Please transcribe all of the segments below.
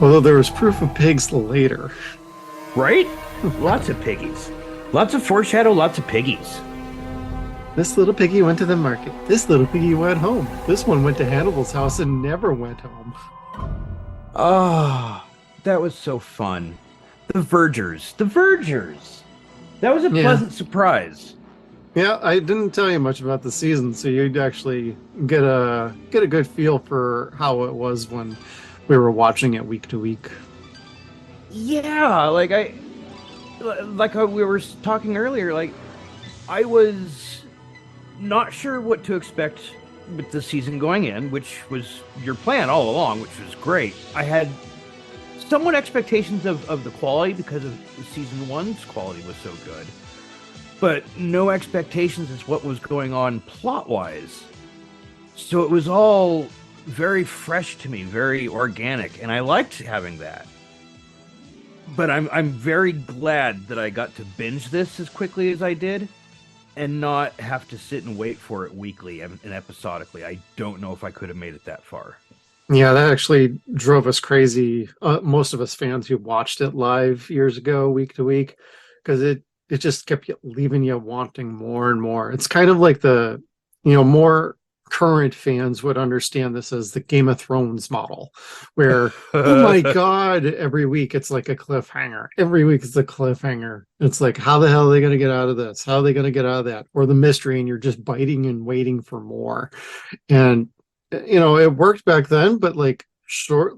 Although there was proof of pigs later. Right? Lots of piggies. Lots of foreshadow, lots of piggies. This little piggy went to the market. This little piggy went home. This one went to Hannibal's house and never went home. Oh, that was so fun. The Vergers. The Vergers. That was a Yeah. pleasant surprise. Yeah, I didn't tell you much about the season, so you'd actually get a good feel for how it was when we were watching it week to week. Yeah, we were talking earlier, I was not sure what to expect with the season going in, which was your plan all along, which was great. I had somewhat expectations of the quality because of season one's quality was so good, but no expectations as what was going on plot wise. So it was all very fresh to me, very organic, and I liked having that. But I'm very glad that I got to binge this as quickly as I did and not have to sit and wait for it weekly and episodically. I don't know if I could have made it that far. Yeah, that actually drove us crazy. Most of us fans who watched it live years ago, week to week, because it just kept leaving you wanting more and more. It's kind of like more current fans would understand this as the Game of Thrones model, where, oh my God, every week it's like a cliffhanger. Every week it's a cliffhanger. It's like, how the hell are they going to get out of this? How are they going to get out of that? Or the mystery, and you're just biting and waiting for more. And, it worked back then, but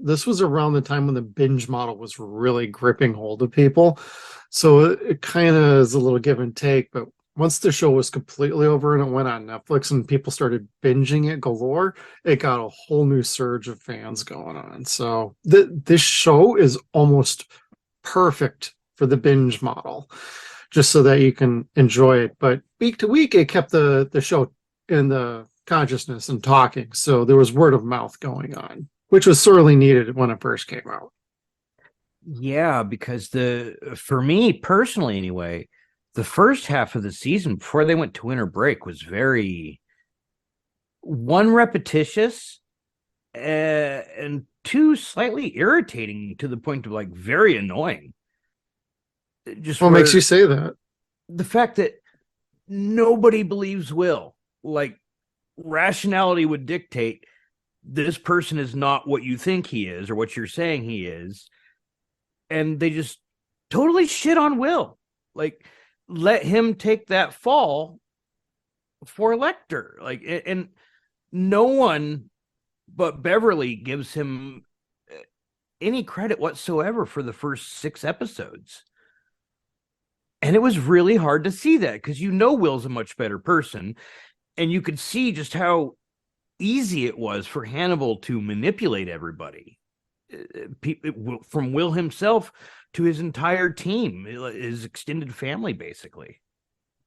this was around the time when the binge model was really gripping hold of people. So it kind of is a little give and take, but once the show was completely over and it went on Netflix and people started binging it galore, it got a whole new surge of fans going on. So this show is almost perfect for the binge model, just so that you can enjoy it. But week to week, it kept the show in the consciousness and talking. So there was word of mouth going on, which was sorely needed when it first came out. Yeah, because for me personally anyway, the first half of the season before they went to winter break was very repetitious, and two slightly irritating to the point of very annoying. Just What makes you say that? The fact that nobody believes Will. Rationality would dictate this person is not what you think he is or what you're saying he is, and they just totally shit on Will. Let him take that fall for Lecter. And no one but Beverly gives him any credit whatsoever for the first 6 episodes. And it was really hard to see that because Will's a much better person, and you could see just how easy it was for Hannibal to manipulate everybody, from Will himself to his entire team, his extended family, basically.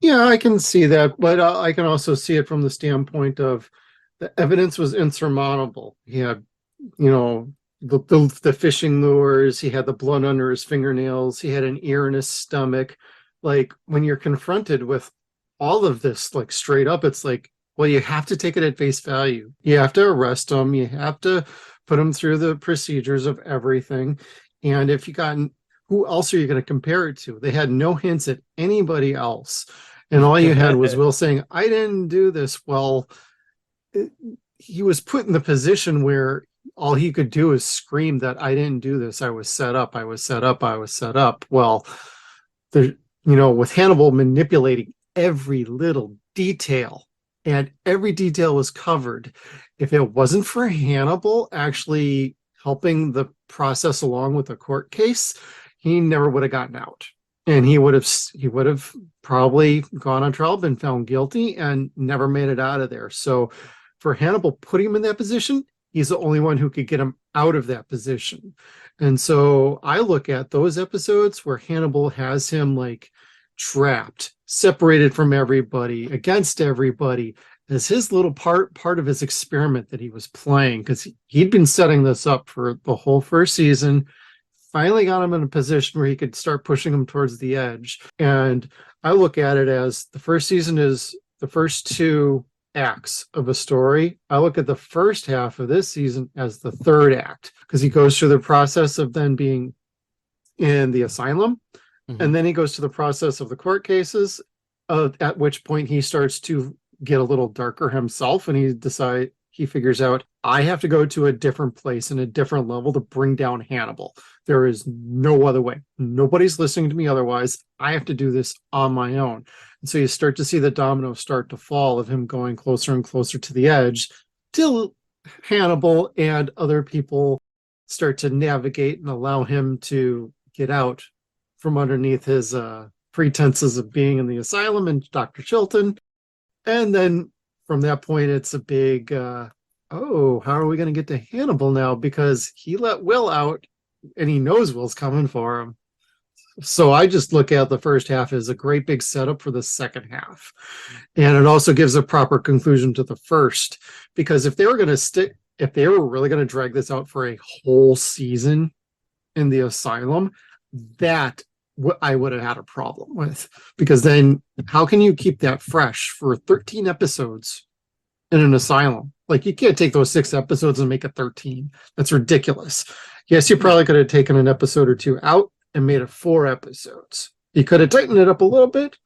Yeah, I can see that, but I can also see it from the standpoint of the evidence was insurmountable. He had, the fishing lures. He had the blood under his fingernails. He had an ear in his stomach. When you're confronted with all of this, straight up, it's well, you have to take it at face value. You have to arrest him. You have to put him through the procedures of everything. And if you who else are you going to compare it to? They had no hints at anybody else. And all you had was Will saying, I didn't do this. Well, he was put in the position where all he could do is scream that I didn't do this. I was set up. I was set up. I was set up. Well, with Hannibal manipulating every little detail, and every detail was covered. If it wasn't for Hannibal actually helping the process along with the court case, he never would have gotten out. And he would have probably gone on trial, been found guilty, and never made it out of there. So for Hannibal putting him in that position, he's the only one who could get him out of that position. And so I look at those episodes where Hannibal has him trapped, separated from everybody, against everybody, as his little part of his experiment that he was playing, because he'd been setting this up for the whole first season. Finally got him in a position where he could start pushing him towards the edge. And I look at it as the first season is the first 2 acts of a story. I look at the first half of this season as the third act because he goes through the process of then being in the asylum, and then he goes to the process of the court cases, at which point he starts to get a little darker himself, and he figures out, I have to go to a different place and a different level to bring down Hannibal. There is no other way. Nobody's listening to me otherwise. I have to do this on my own. And so you start to see the dominoes start to fall of him going closer and closer to the edge till Hannibal and other people start to navigate and allow him to get out from underneath his pretenses of being in the asylum and Dr. Chilton. And then from that point, it's a big, how are we going to get to Hannibal now? Because he let Will out and he knows Will's coming for him. So I just look at the first half as a great big setup for the second half. And it also gives a proper conclusion to the first, because if they were really going to drag this out for a whole season in the asylum, that I would have had a problem with, because then how can you keep that fresh for 13 episodes in an asylum? Like, you can't take those 6 episodes and make it 13. That's ridiculous. Yes, you probably could have taken an episode or 2 out and made it 4 episodes. You could have tightened it up a little bit.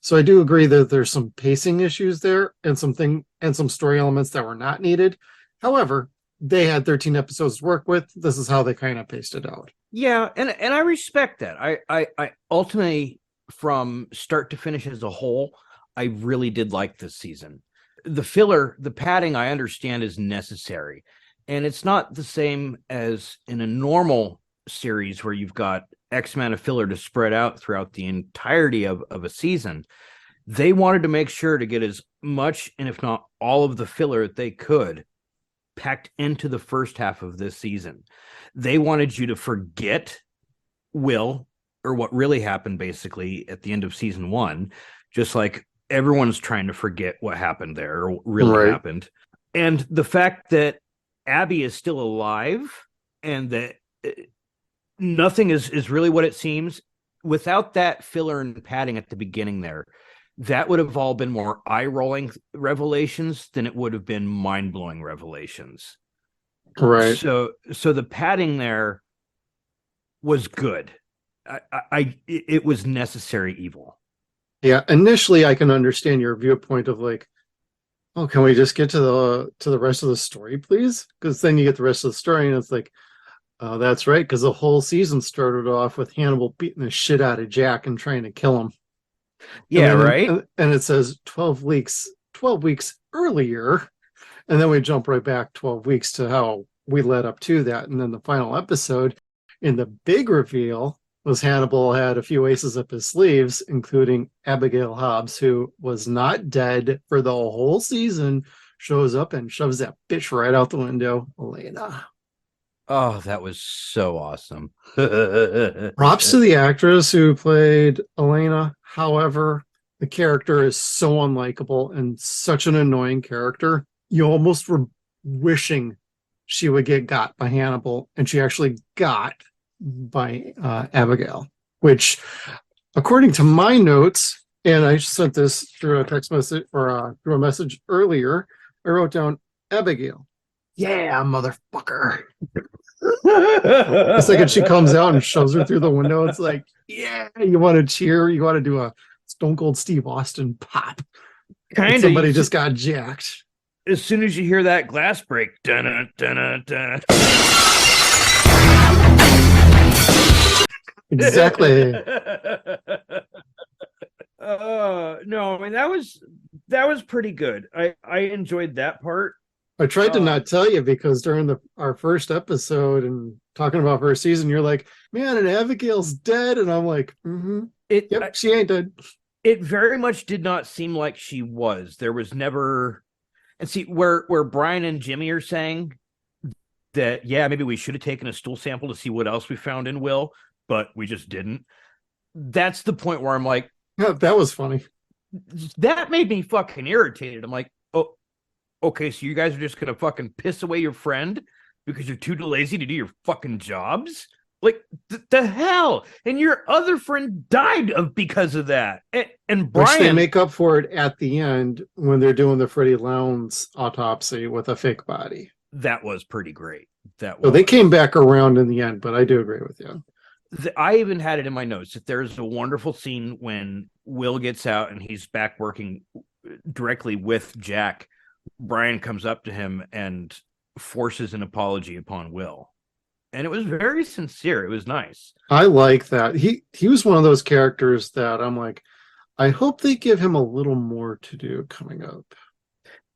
So I do agree that there's some pacing issues there and some story elements that were not needed. However, they had 13 episodes to work with. This is how they kind of paced it out. Yeah, and I respect that. I ultimately, from start to finish as a whole, I really did like this season. The filler, the padding, I understand is necessary. And it's not the same as in a normal series where you've got X amount of filler to spread out throughout the entirety of a season. They wanted to make sure to get as much, and if not all of the filler that they could, packed into the first half of this season. They wanted you to forget Will, or what really happened basically at the end of season 1, just like everyone's trying to forget what happened there or really happened. And the fact that Abby is still alive and that nothing is really what it seems, without that filler and padding at the beginning there, that would have all been more eye-rolling revelations than it would have been mind-blowing revelations. Right. So the padding there was good. It was necessary evil. Yeah. Initially, I can understand your viewpoint of like, oh, can we just get to the rest of the story, please? Because then you get the rest of the story, and it's like, oh, that's right. Because the whole season started off with Hannibal beating the shit out of Jack and trying to kill him. Yeah, and then, right. And it says 12 weeks earlier. And then we jump right back 12 weeks to how we led up to that. And then the final episode, in the big reveal, was Hannibal had a few aces up his sleeves, including Abigail Hobbs, who was not dead for the whole season, shows up and shoves that bitch right out the window. Elena. Oh, that was so awesome. Props to the actress who played Elena. However, the character is so unlikable and such an annoying character. You almost were wishing she would get got by Hannibal, and she actually got by Abigail, which, according to my notes, and I sent this through a text message or through a message earlier, I wrote down Abigail. Yeah, motherfucker. The second she comes out and shoves her through the window, it's like, yeah, you want to cheer, you want to do a Stone Cold Steve Austin pop. Kind of. Somebody just got jacked. As soon as you hear that glass break, dun dun dun. Exactly. No, I mean that was pretty good. I enjoyed that part. I tried to not tell you, because during our first episode and talking about first season, you're like, man, and Abigail's dead, and I'm like, yep, she ain't dead. It very much did not seem like she was. There was never, and see where Brian and Jimmy are saying that, yeah, maybe we should have taken a stool sample to see what else we found in Will, but we just didn't. That's the point where I'm like, yeah, that was funny. That made me fucking irritated. I'm like, oh, okay, so you guys are just gonna fucking piss away your friend because you're too lazy to do your fucking jobs? Like the hell, and your other friend died because of that. And Which they Bryan, make up for it at the end when they're doing the Freddie Lowndes autopsy with a fake body. that was pretty great. That So was. they came back around in the end, but I do agree with you. I even had it in my notes that there's a wonderful scene when Will gets out and he's back working directly with Jack. Bryan comes up to him and forces an apology upon Will. And it was very sincere. It was nice. I like that. He was one of those characters that I'm like, I hope they give him a little more to do coming up.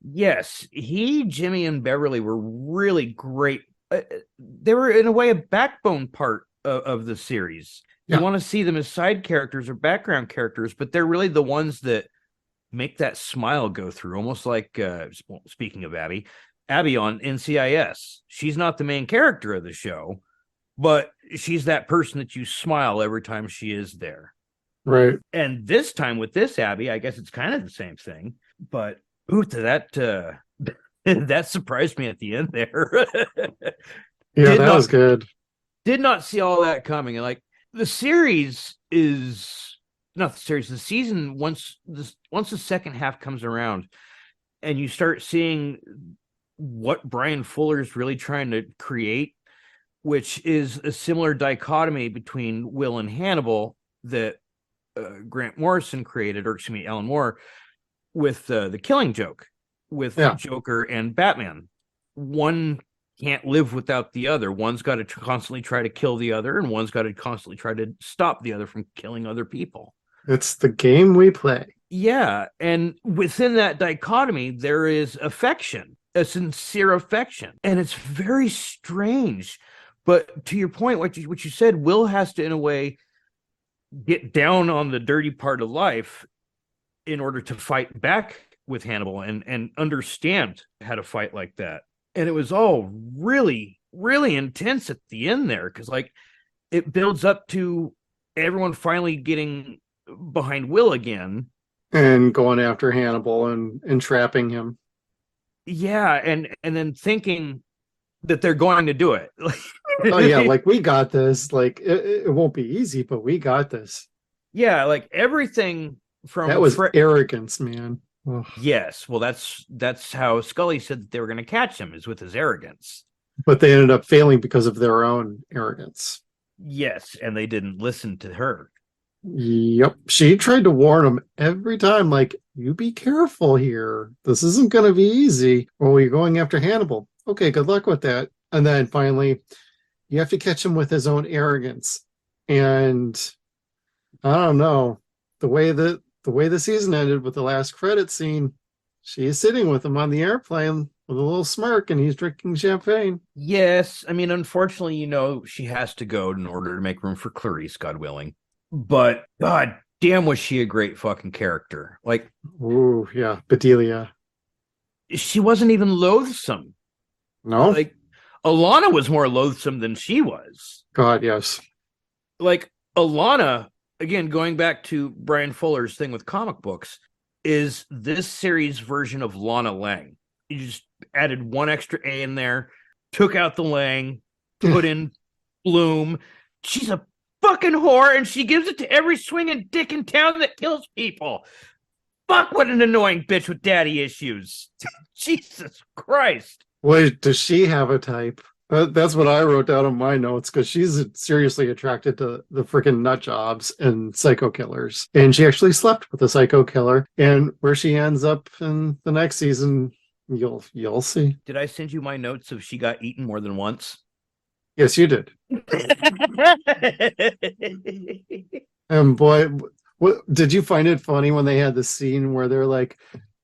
Yes, Jimmy, and Beverly were really great. They were, in a way, a backbone part of the series. You want to see them as side characters or background characters, but they're really the ones that make that smile go through. Almost like, speaking of Abby on NCIS. She's not the main character of the show, but she's that person that you smile every time she is there. Right. And this time with this Abby, I guess it's kind of the same thing, but that that surprised me at the end there. Yeah, that was good. Did not see all that coming. And like the series is not the series, the season, once the second half comes around and you start seeing what Bryan Fuller is really trying to create, which is a similar dichotomy between Will and Hannibal that Grant Morrison created, or excuse me, Alan Moore, with the Killing Joke, with Joker and Batman. One can't live without the other. One's got to constantly try to kill the other, and one's got to constantly try to stop the other from killing other people. It's the game we play. Yeah, and within that dichotomy, there is affection, a sincere affection, and it's very strange. But to your point, what you said, Will has to, in a way, get down on the dirty part of life in order to fight back with Hannibal and understand how to fight like that. And it was all really, really intense at the end there, because like it builds up to everyone finally getting behind Will again and going after Hannibal and entrapping him. Yeah, and then thinking that they're going to do it. Oh yeah, like we got this. Like it won't be easy, but we got this. Yeah, like everything from that was arrogance, man. Ugh. Yes, well, that's how Scully said that they were going to catch him, is with his arrogance. But they ended up failing because of their own arrogance. Yes, and they didn't listen to her. Yep, she tried to warn him every time, like, you be careful here. This isn't going to be easy. Well, you're going after Hannibal. Okay, good luck with that. And then finally, you have to catch him with his own arrogance. And I don't know, the way the season ended with the last credit scene, she is sitting with him on the airplane with a little smirk, and he's drinking champagne. Yes, I mean, unfortunately, she has to go in order to make room for Clarice, God willing. But God damn, was she a great fucking character. Like, ooh, yeah, Bedelia. She wasn't even loathsome. No? Like, Alana was more loathsome than she was. God, yes. Like, Alana, again, going back to Bryan Fuller's thing with comic books, is this series' version of Lana Lang. You just added one extra A in there, took out the Lang, put in Bloom. She's a fucking whore, and she gives it to every swinging dick in town that kills people. Fuck, what an annoying bitch with daddy issues. Jesus Christ. Wait, does she have a type? That's what I wrote down in my notes, because she's seriously attracted to the freaking nut jobs and psycho killers. And she actually slept with a psycho killer. And where she ends up in the next season, you'll see. Did I send you my notes of she got eaten more than once? Yes, you did. And boy, what did you find it funny when they had the scene where they're like,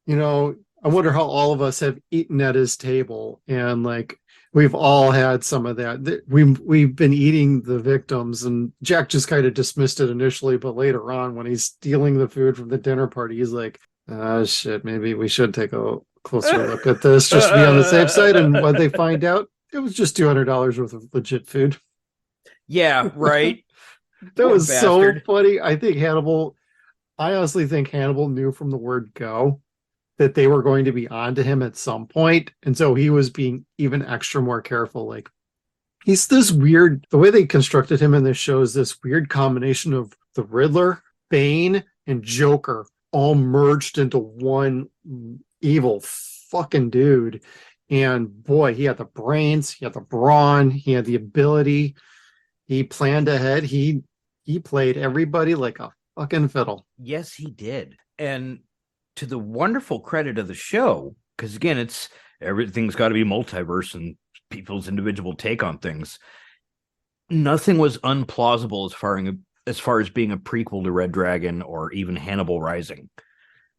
I wonder how all of us have eaten at his table, and like we've all had some of that. We've been eating the victims, and Jack just kind of dismissed it initially, but later on when he's stealing the food from the dinner party, he's like, shit, maybe we should take a closer look at this just to be on the safe side. And when they find out, it was just $200 worth of legit food. Yeah, right. That was bastard. So funny. I honestly think Hannibal knew from the word go that they were going to be on to him at some point. And so he was being even extra more careful. Like, He's this weird, the way they constructed him in this show is this weird combination of the Riddler, Bane, and Joker all merged into one evil fucking dude. And boy, he had the brains, he had the brawn, he had the ability. He planned ahead. He played everybody like a fucking fiddle. Yes, he did. And to the wonderful credit of the show, because again, it's everything's got to be multiverse and people's individual take on things. Nothing was unplausible as far as being a prequel to Red Dragon or even Hannibal Rising.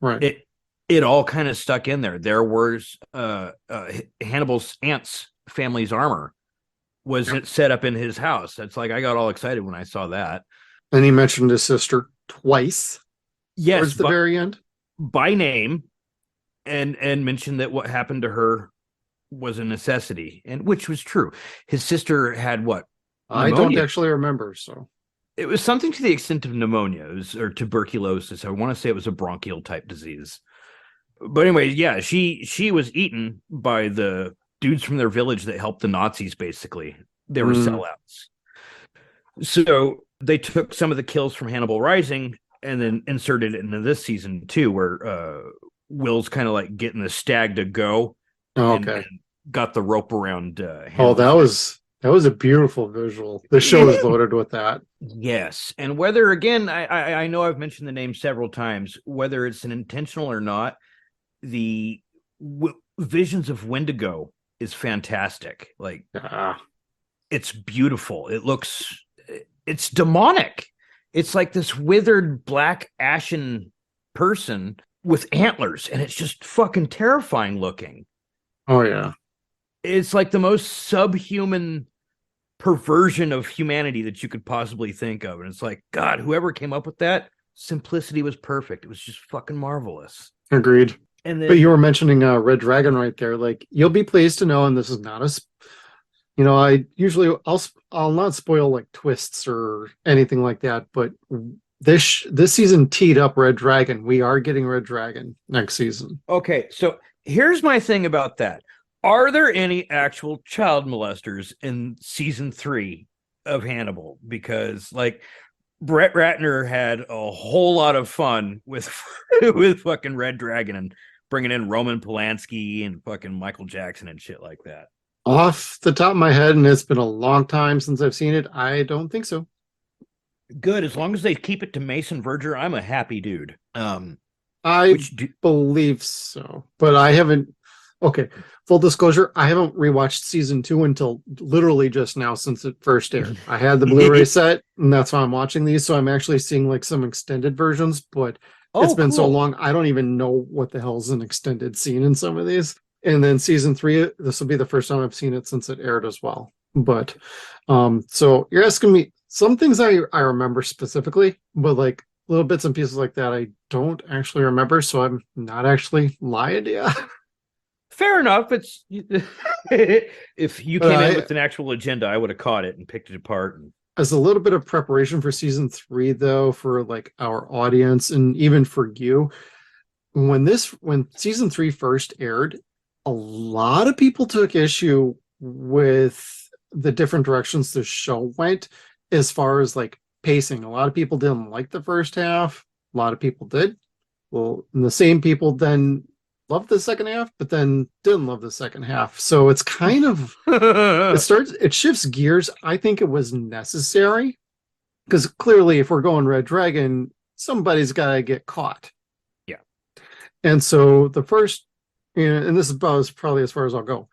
Right. It all kind of stuck in there. There was Hannibal's aunt's family's armor was set up in his house. That's like, I got all excited when I saw that. And he mentioned his sister twice. Yes, towards the very end, by name, and mentioned that what happened to her was a necessity, and which was true. His sister had what? Pneumonia. I don't actually remember. So it was something to the extent of pneumonia or tuberculosis. I want to say it was a bronchial type disease. But anyway, yeah, she was eaten by the dudes from their village that helped the Nazis. Basically, they were sellouts. So they took some of the kills from Hannibal Rising and then inserted it into this season too, where Will's kind of like getting the stag to go. And got the rope around. That was a beautiful visual. The show is loaded with that. Yes, and whether again, I know I've mentioned the name several times, whether it's an intentional or not, the visions of Wendigo is fantastic. Like, it's beautiful. It's demonic. It's like this withered black ashen person with antlers, and it's just fucking terrifying looking. Oh yeah. It's like the most subhuman perversion of humanity that you could possibly think of. And it's like, God, whoever came up with that, simplicity was perfect. It was just fucking marvelous. Agreed. And then, but you were mentioning Red Dragon right there. Like, you'll be pleased to know, and this is not I'll not spoil like twists or anything like that, but this season teed up Red Dragon. We are getting Red Dragon next season. Okay, so here's my thing about that. Are there any actual child molesters in season 3 of Hannibal? Because like Brett Ratner had a whole lot of fun with with fucking Red Dragon and bringing in Roman Polanski and fucking Michael Jackson and shit like that. Off the top of my head, and it's been a long time since I've seen it, I don't think so. Good, as long as they keep it to Mason Verger, I'm a happy dude. I believe so, but I haven't. Okay, full disclosure, I haven't rewatched season 2 until literally just now since it first aired. I had the Blu-ray set, and that's why I'm watching these. So I'm actually seeing like some extended versions, but it's been so long, I don't even know what the hell's an extended scene in some of these. And then season 3, this will be the first time I've seen it since it aired as well. But so you're asking me some things I remember specifically, but like little bits and pieces like that I don't actually remember, so I'm not actually lying to you. Fair enough. It's if you came in with an actual agenda, I would have caught it and picked it apart. As a little bit of preparation for season 3, though, for like our audience and even for you, when season 3 first aired, a lot of people took issue with the different directions the show went as far as like pacing. A lot of people didn't like the first half. A lot of people did. Well, and the same people then loved the second half, but then didn't love the second half. So it's kind of it shifts gears. I think it was necessary because clearly, if we're going Red Dragon, somebody's got to get caught. Yeah, and so the first, and this is about probably as far as I'll go.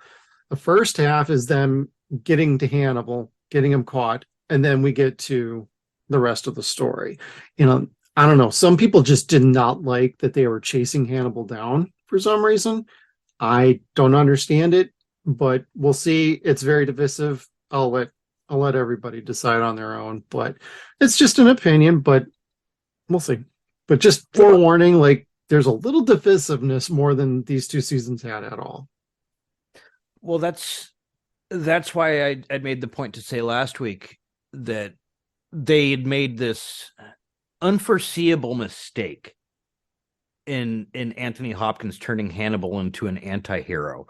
The first half is them getting to Hannibal, getting him caught, and then we get to the rest of the story. I don't know. Some people just did not like that they were chasing Hannibal down for some reason. I don't understand it, but we'll see. It's very divisive. I'll let everybody decide on their own, but it's just an opinion, but we'll see. But just forewarning, like there's a little divisiveness more than these 2 seasons had at all. Well, that's why I made the point to say last week that they had made this unforeseeable mistake in Anthony Hopkins turning Hannibal into an anti-hero.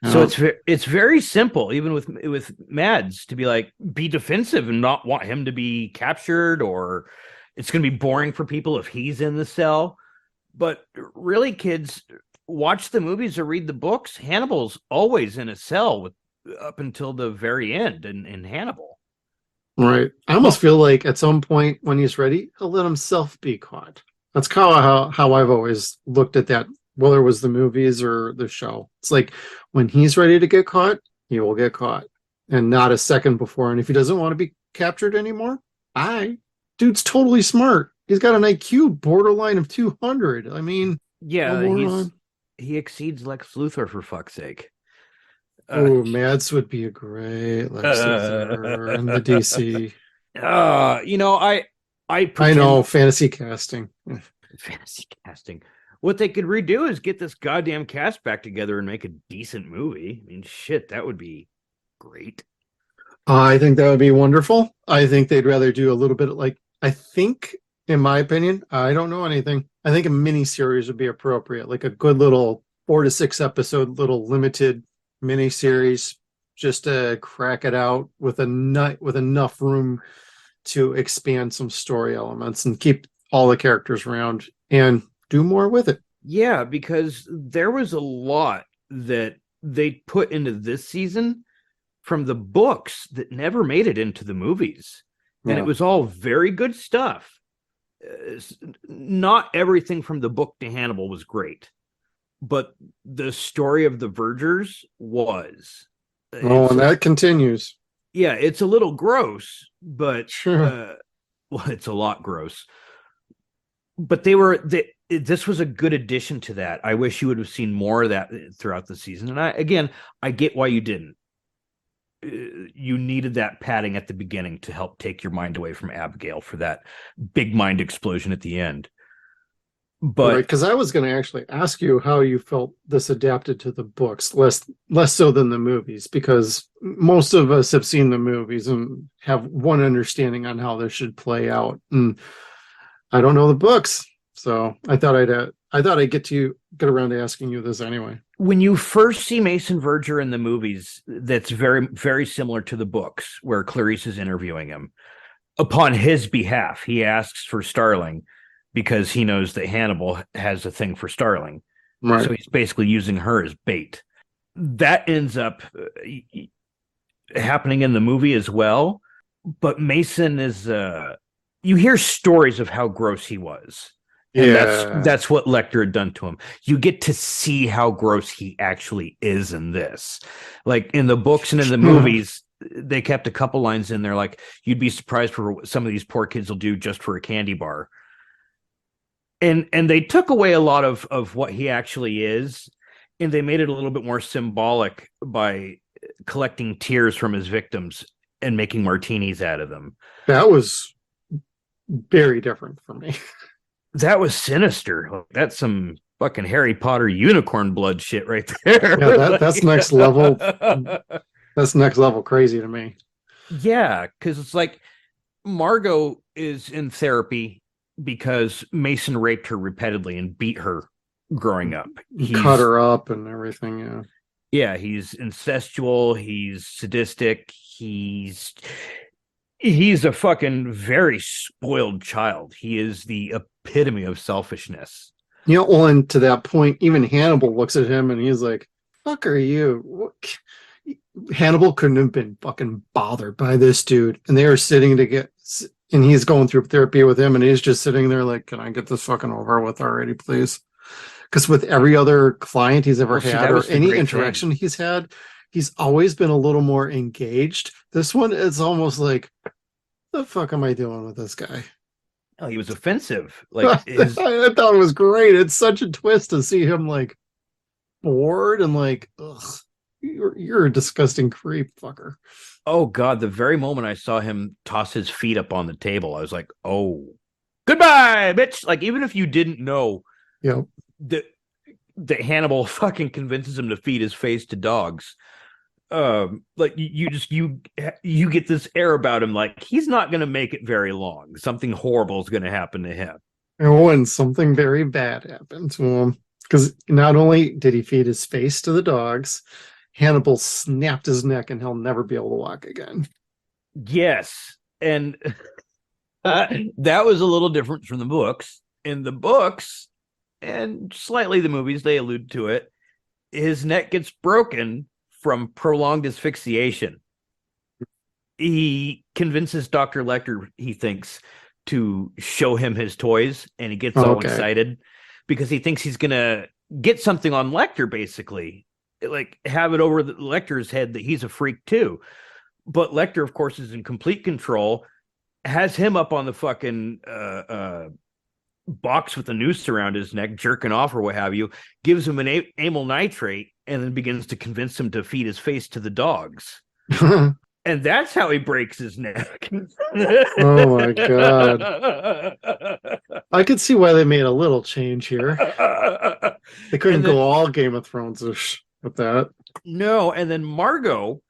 Yeah. So it's very simple, even with Mads, to be like, be defensive and not want him to be captured, or it's going to be boring for people if he's in the cell. But really, kids, watch the movies or read the books. Hannibal's always in a cell up until the very end in Hannibal. Right. I almost feel like at some point when he's ready, he'll let himself be caught. That's how I've always looked at that, whether it was the movies or the show. It's like when he's ready to get caught, he will get caught, and not a second before. And if he doesn't want to be captured anymore, dude's totally smart. He's got an IQ borderline of 200. I mean, yeah, no he exceeds Lex Luthor, for fuck's sake. Mads would be a great Lex Luthor in the DC. I know, fantasy casting. Fantasy casting. What they could redo is get this goddamn cast back together and make a decent movie. I mean, shit, that would be great. I think that would be wonderful. I think they'd rather do a little bit in my opinion, I don't know anything. I think a mini series would be appropriate, like a good little 4 to 6 episode little limited mini series, just to crack it out with enough room to expand some story elements and keep all the characters around and do more with it. Yeah, because there was a lot that they put into this season from the books that never made it into the movies. And it was all very good stuff. Not everything from the book to Hannibal was great, but the story of the Vergers was. And that continues. Yeah, it's a little gross, but sure. It's a lot gross. But this was a good addition to that. I wish you would have seen more of that throughout the season. And I get why you didn't. You needed that padding at the beginning to help take your mind away from Abigail for that big mind explosion at the end. But because I was going to actually ask you how you felt this adapted to the books, less so than the movies, because most of us have seen the movies and have one understanding on how this should play out, and I don't know the books, so I thought I'd get around to asking you this anyway. When you first see Mason Verger in the movies, that's very, very similar to the books, where Clarice is interviewing him. Upon his behalf, he asks for Starling because he knows that Hannibal has a thing for Starling. Right. So he's basically using her as bait. That ends up happening in the movie as well. But Mason is... you hear stories of how gross he was. And that's what Lecter had done to him. You get to see how gross he actually is in this. Like in the books and in the movies, they kept a couple lines in there like, you'd be surprised for what some of these poor kids will do just for a candy bar. And they took away a lot of what he actually is, and they made it a little bit more symbolic by collecting tears from his victims and making martinis out of them. That was very different for me. That was sinister. That's some fucking Harry Potter unicorn blood shit right there. Yeah, that's next level. That's next level crazy to me. Yeah, because it's like Margot is in therapy because Mason raped her repeatedly and beat her growing up. He cut her up and everything. Yeah. Yeah, he's incestual. He's sadistic. He's a fucking very spoiled child. He is the epitome of selfishness. And to that point, even Hannibal looks at him and he's like, fuck are you? Hannibal couldn't have been fucking bothered by this dude. And they are sitting and he's going through therapy with him and he's just sitting there like, can I get this fucking over with already, please? Because with every other client he's ever had or any interaction he's had, he's always been a little more engaged. This one is almost like, the fuck am I doing with this guy? Oh, he was offensive. Like I thought it was great. It's such a twist to see him like bored and like, ugh, you're a disgusting creep, fucker. Oh God, the very moment I saw him toss his feet up on the table, I was like, oh, goodbye, bitch. Like, even if you didn't know that Hannibal fucking convinces him to feed his face to dogs. Like you get this air about him, like he's not going to make it very long. Something horrible is going to happen to him. Oh, and something very bad happened to him. Because not only did he feed his face to the dogs, Hannibal snapped his neck and he'll never be able to walk again. Yes. And that was a little different from the books. In the books, and slightly the movies, they allude to it, his neck gets broken from prolonged asphyxiation. He convinces Dr. Lecter, he thinks, to show him his toys, and he gets all excited because he thinks he's gonna get something on Lecter, basically, like have it over the Lecter's head that he's a freak too. But Lecter, of course, is in complete control, has him up on the fucking box with the noose around his neck, jerking off or what have you, gives him an amyl nitrate, and then begins to convince him to feed his face to the dogs. And that's how he breaks his neck. Oh my God. I could see why they made a little change here. They couldn't go all Game of Thrones-ish with that. No, and then Margot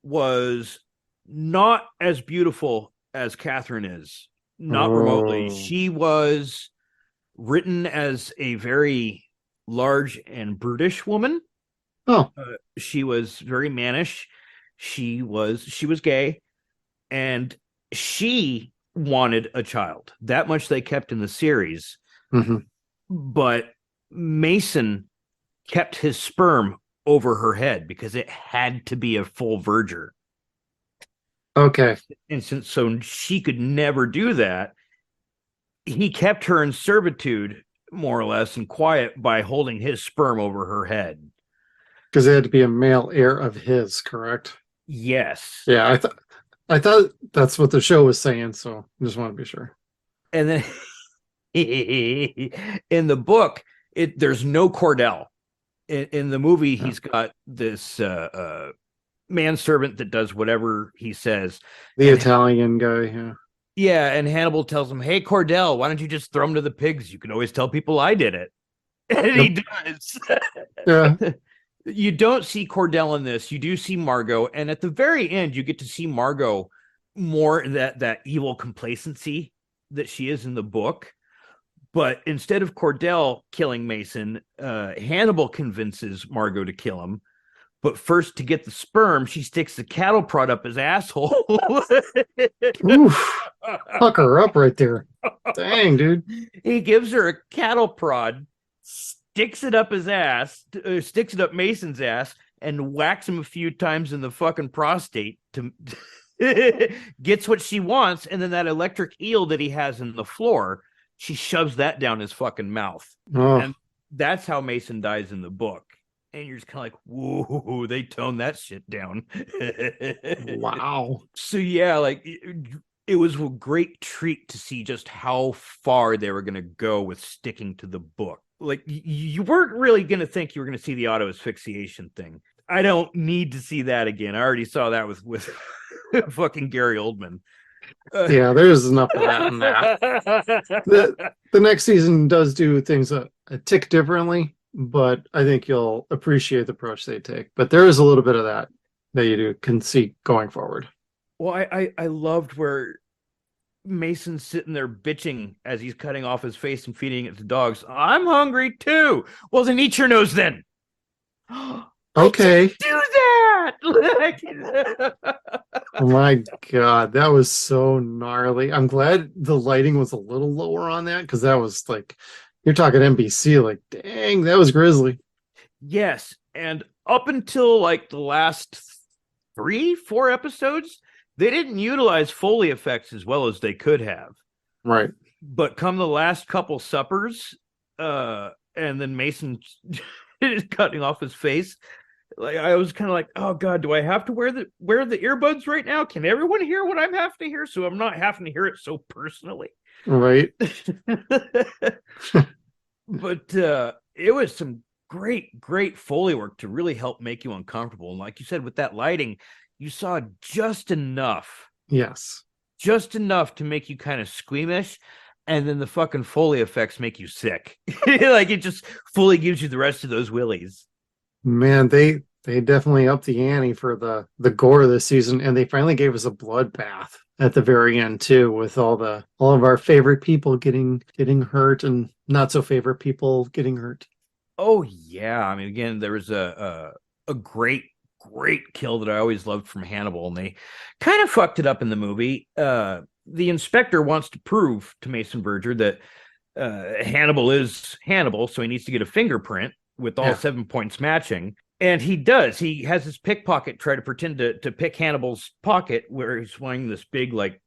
was not as beautiful as Catherine is. Not remotely. She was written as a very large and brutish woman. She was very mannish. She was gay, and she wanted a child. That much they kept in the series. Mm-hmm. But Mason kept his sperm over her head because it had to be a full verger. Okay. And since so she could never do that, he kept her in servitude, more or less, and quiet by holding his sperm over her head. Because it had to be a male heir of his, correct? Yes. Yeah, I thought that's what the show was saying, so I just want to be sure. And then in the book, there's no Cordell. In the movie, he's got this manservant that does whatever he says. The Italian guy, yeah. Yeah, and Hannibal tells him, "Hey, Cordell, why don't you just throw him to the pigs? You can always tell people I did it." And he does. Yeah. You don't see Cordell in this. You do see Margot, and at the very end, you get to see Margot more that evil complacency that she is in the book. But instead of Cordell killing Mason, Hannibal convinces Margot to kill him. But first, to get the sperm, she sticks the cattle prod up his asshole. Oof. Fuck her up right there. Dang, dude. He gives her a cattle prod, sticks it up his ass, sticks it up Mason's ass, and whacks him a few times in the fucking prostate to gets what she wants. And then that electric eel that he has in the floor, she shoves that down his fucking mouth. Oh. And that's how Mason dies in the book. And you're just kind of like, whoa, they toned that shit down. Wow. So yeah, like it was a great treat to see just how far they were going to go with sticking to the book. Like you weren't really going to think you were going to see the auto asphyxiation thing. I don't need to see that again. I already saw that with fucking Gary Oldman. Yeah, there's enough of that in that. The next season does do things a tick differently, but I think you'll appreciate the approach they take. But there is a little bit of that you can see going forward. Well, I loved where Mason's sitting there bitching as he's cutting off his face and feeding it to dogs. I'm hungry too. Well, then eat your nose then. Okay. Do that. Oh my God, that was so gnarly. I'm glad the lighting was a little lower on that, because that was like, you're talking NBC, like, dang, that was grisly. Yes. And up until like the last 3-4 episodes, they didn't utilize Foley effects as well as they could have. Right. But come the last couple suppers, and then Mason is cutting off his face, like I was kind of like, oh God, do I have to wear the earbuds right now? Can everyone hear what I'm having to hear, so I'm not having to hear it so personally? Right. But it was some great Foley work to really help make you uncomfortable. And like you said, with that lighting, you saw just enough. Yes. Just enough to make you kind of squeamish. And then the fucking Foley effects make you sick. Like it just fully gives you the rest of those willies. Man, they They definitely upped the ante for the gore this season, and they finally gave us a bloodbath at the very end too, with all of our favorite people getting hurt and not so favorite people getting hurt. Oh yeah, I mean, again, there was a great kill that I always loved from Hannibal, and they kind of fucked it up in the movie. The inspector wants to prove to Mason Verger that Hannibal is Hannibal, so he needs to get a fingerprint with all 7 points matching. And he does. He has his pickpocket try to pretend to pick Hannibal's pocket, where he's wearing this big like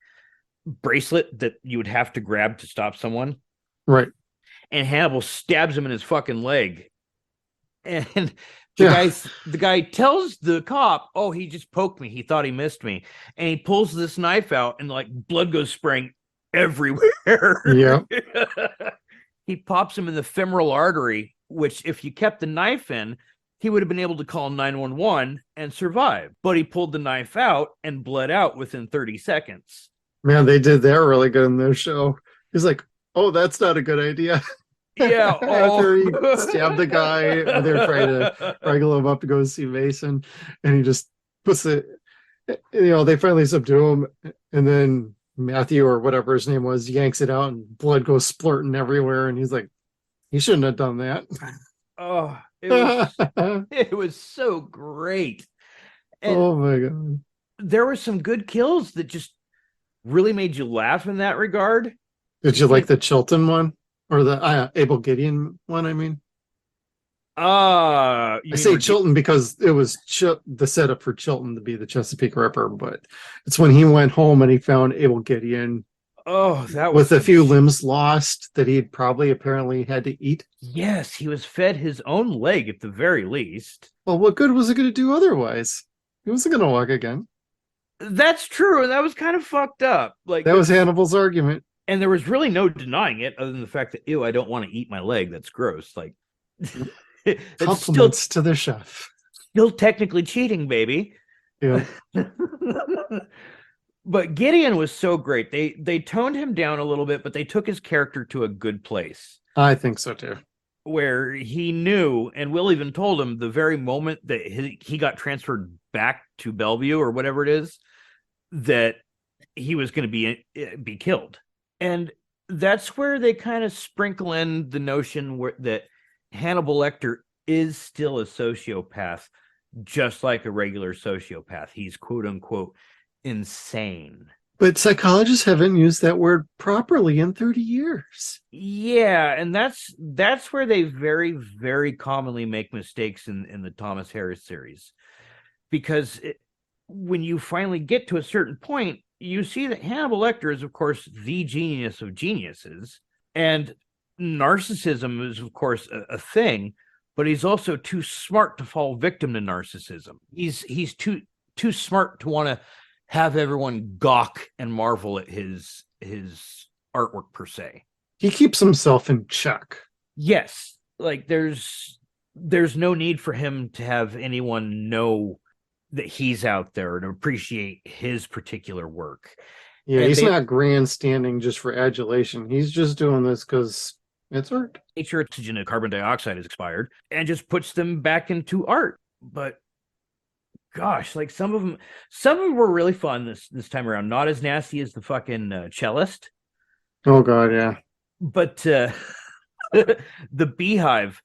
bracelet that you would have to grab to stop someone. Right. And Hannibal stabs him in his fucking leg. And the guy tells the cop, "Oh, he just poked me. He thought he missed me." And he pulls this knife out, and like blood goes spraying everywhere. Yeah. He pops him in the femoral artery, which if you kept the knife in, he would have been able to call 911 and survive. But he pulled the knife out and bled out within 30 seconds. Man, they did that really good in this show. He's like, "Oh, that's not a good idea." Yeah. After he stabbed the guy, and they're trying to wrangle him up to go see Mason, and he just puts it, they finally subdue him, and then Matthew, or whatever his name was, yanks it out, and blood goes splurting everywhere, and he's like, "He shouldn't have done that." Oh, it was so great. And oh my God. there were some good kills that just really made you laugh in that regard. Did you like the Chilton one? Or the Abel Gideon one, I mean? I say Chilton because it was the setup for Chilton to be the Chesapeake Ripper, but it's when he went home and he found Abel Gideon. Oh, that was with a few limbs lost that he'd probably apparently had to eat. Yes, he was fed his own leg at the very least. Well, what good was it going to do otherwise? He wasn't going to walk again. That's true, and that was kind of fucked up. Like that was Hannibal's argument. And there was really no denying it other than the fact that, ew, I don't want to eat my leg. That's gross. Like, compliments to the chef. Still technically cheating, baby. Yeah. But Gideon was so great. They toned him down a little bit, but they took his character to a good place. I think so too. Where he knew, and Will even told him the very moment that he got transferred back to Bellevue or whatever it is, that he was going to be killed. And that's where they kind of sprinkle in the notion that Hannibal Lecter is still a sociopath, just like a regular sociopath. He's quote unquote insane. But psychologists haven't used that word properly in 30 years. Yeah, and that's where they very, very commonly make mistakes in the Thomas Harris series. Because when you finally get to a certain point, you see that Hannibal Lecter is, of course, the genius of geniuses. And narcissism is, of course, a thing, but he's also too smart to fall victim to narcissism. He's too smart to want to have everyone gawk and marvel at his artwork, per se. He keeps himself in check. Yes. Like, there's no need for him to have anyone know that he's out there and appreciate his particular work. Yeah, and he's not grandstanding just for adulation. He's just doing this because it's art. Nature, oxygen, and carbon dioxide is expired, and just puts them back into art. But gosh, like some of them were really fun this time around. Not as nasty as the fucking cellist. Oh God, yeah. But the beehive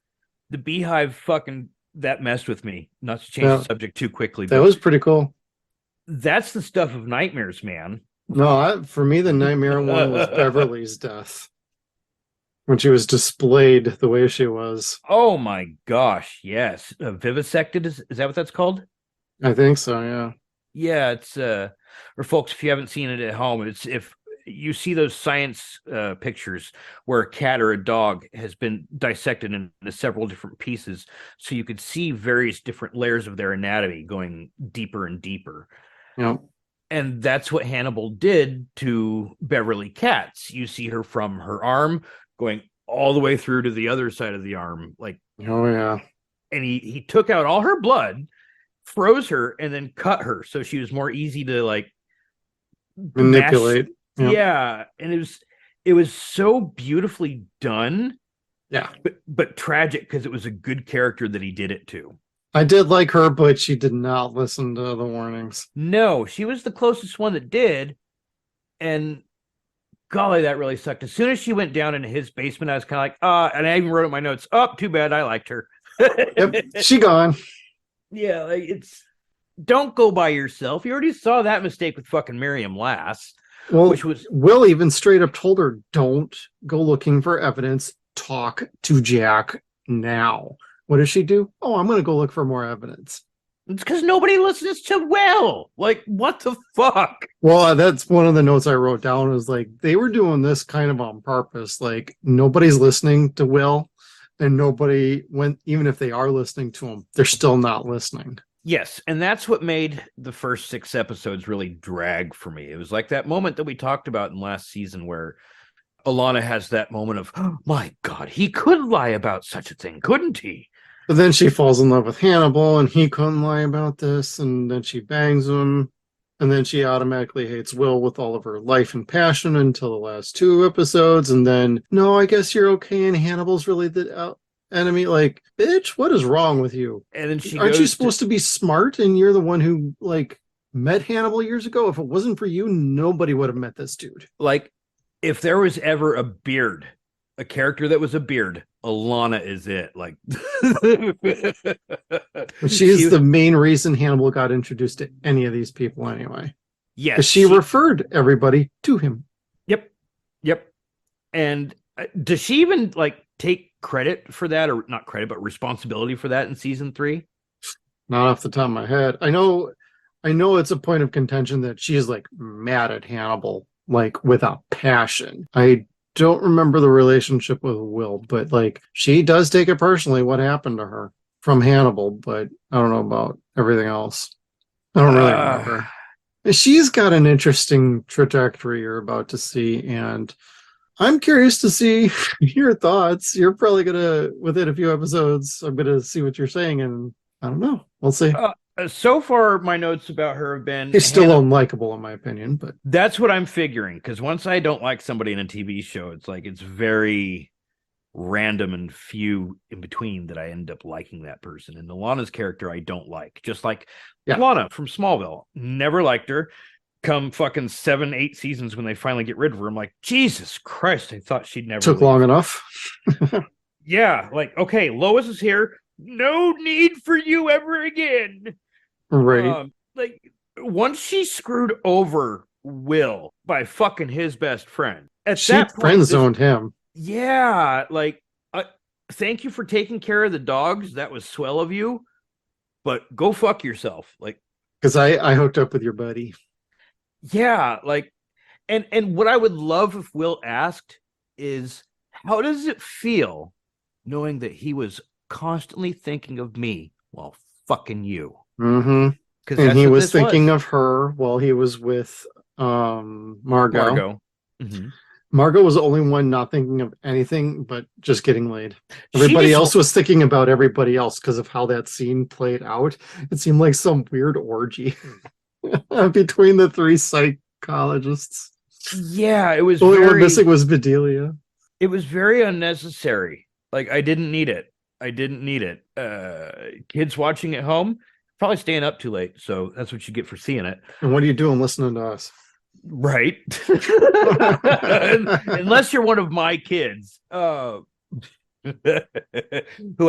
fucking. That messed with me. Not to change the subject too quickly. That was pretty cool. That's the stuff of nightmares, man. No, for me, the nightmare one was Beverly's death. When she was displayed the way she was. Oh my gosh, yes. Vivisected, is that what that's called? I think so, yeah. Yeah, it's or folks, if you haven't seen it at home, it's if you see those science pictures where a cat or a dog has been dissected into several different pieces, so you could see various different layers of their anatomy going deeper and deeper. Yep. And that's what Hannibal did to Beverly Katz. You see her from her arm going all the way through to the other side of the arm. Like, oh yeah. And he took out all her blood, froze her, and then cut her so she was more easy to like manipulate. Yep. Yeah, and it was so beautifully done. Yeah, but tragic because it was a good character that he did it to. I did like her, but she did not listen to the warnings. No, she was the closest one that did. And golly, that really sucked. As soon as she went down into his basement, I was kind of like, and I even wrote in my notes, oh, too bad, I liked her. Yep, she gone. Yeah, like don't go by yourself. You already saw that mistake with fucking Miriam last. Well, which was Will even straight up told her, don't go looking for evidence. Talk to Jack now. What does she do? Oh, I'm going to go look for more evidence. It's because nobody listens to Will. Like, what the fuck? Well, that's one of the notes I wrote down is like, they were doing this kind of on purpose. Like, nobody's listening to Will, and nobody, even if they are listening to him, they're still not listening. Yes, and that's what made the first 6 episodes really drag for me. It was like that moment that we talked about in last season where Alana has that moment of, oh, my God, he could lie about such a thing, couldn't he? But then she falls in love with Hannibal, and he couldn't lie about this, and then she bangs him, and then she automatically hates Will with all of her life and passion until the last 2 episodes, and then, no, I guess you're okay, and Hannibal's really the enemy. Like, bitch, what is wrong with you? And then aren't you supposed to be smart, and you're the one who like met Hannibal years ago? If it wasn't for you, nobody would have met this dude. Like, if there was ever a character that was a beard, Alana is it. Like, she's the main reason Hannibal got introduced to any of these people anyway. Yes, because she referred everybody to him. Yep. And does she even like take credit for that, or not credit, but responsibility for that in season 3? Not off the top of my head. I know it's a point of contention that she is like mad at Hannibal, like with a passion. I don't remember the relationship with Will, but like she does take it personally what happened to her from Hannibal, but I don't know about everything else. I don't really remember. She's got an interesting trajectory you're about to see, and I'm curious to see your thoughts. You're probably gonna, within a few episodes, I'm gonna see what you're saying, and I don't know. We'll see. So far, my notes about her have been he's still unlikable in my opinion, but that's what I'm figuring. Because once I don't like somebody in a TV show, it's like it's very random and few in between that I end up liking that person. And Alana's character I don't like, just like Alana from Smallville. Never liked her. Come fucking 7-8 seasons when they finally get rid of her, I'm like, Jesus Christ, I thought she'd never took long enough. Yeah, like, okay, Lois is here. No need for you ever again. Right. Like, once she screwed over Will by fucking his best friend, she friend zoned him. Yeah, like, thank you for taking care of the dogs. That was swell of you, but go fuck yourself. Like, because I hooked up with your buddy. Yeah, like, and what I would love if Will asked is, how does it feel knowing that he was constantly thinking of me while fucking you? Mm-hmm. And he was thinking of her while he was with Margot. Mm-hmm. Margot was the only one not thinking of anything but just getting laid. Everybody else was thinking about everybody else because of how that scene played out. It seemed like some weird orgy between the 3 psychologists. Yeah, it was the only one missing was Bedelia. It was very unnecessary. Like, I didn't need it. Kids watching at home, probably staying up too late. So that's what you get for seeing it. And what are you doing listening to us? Right. Unless you're one of my kids who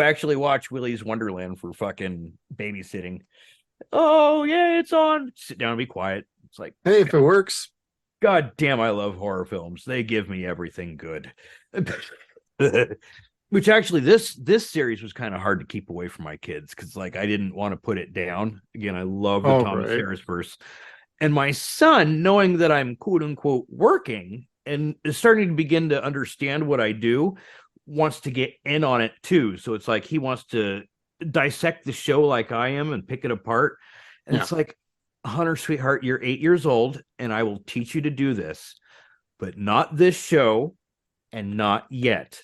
actually watch Willy's Wonderland for fucking babysitting. Oh, yeah, it's on. Sit down and be quiet. It's like, hey, if it works. God damn, I love horror films. They give me everything good. Which actually, this series was kind of hard to keep away from my kids because, like, I didn't want to put it down. Again, I love the Thomas Harris verse. And my son, knowing that I'm quote unquote working and is starting to begin to understand what I do, wants to get in on it too. So it's like he wants to dissect the show like I am and pick it apart. And it's like, Hunter, sweetheart, you're 8 years old and I will teach you to do this, but not this show and not yet.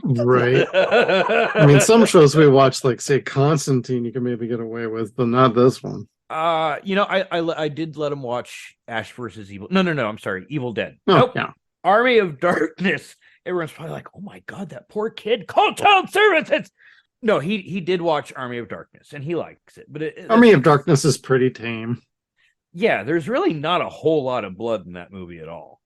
Right. I mean, some shows we watch, like say Constantine, you can maybe get away with, but not this one. I did let him watch Ash versus Evil. No, I'm sorry, Evil Dead. Oh, nope. Yeah. Army of Darkness. Everyone's probably like, oh my God, that poor kid. Call child services. No, he did watch Army of Darkness and he likes it, but Army of Darkness is pretty tame. yeah, there's really not a whole lot of blood in that movie at all.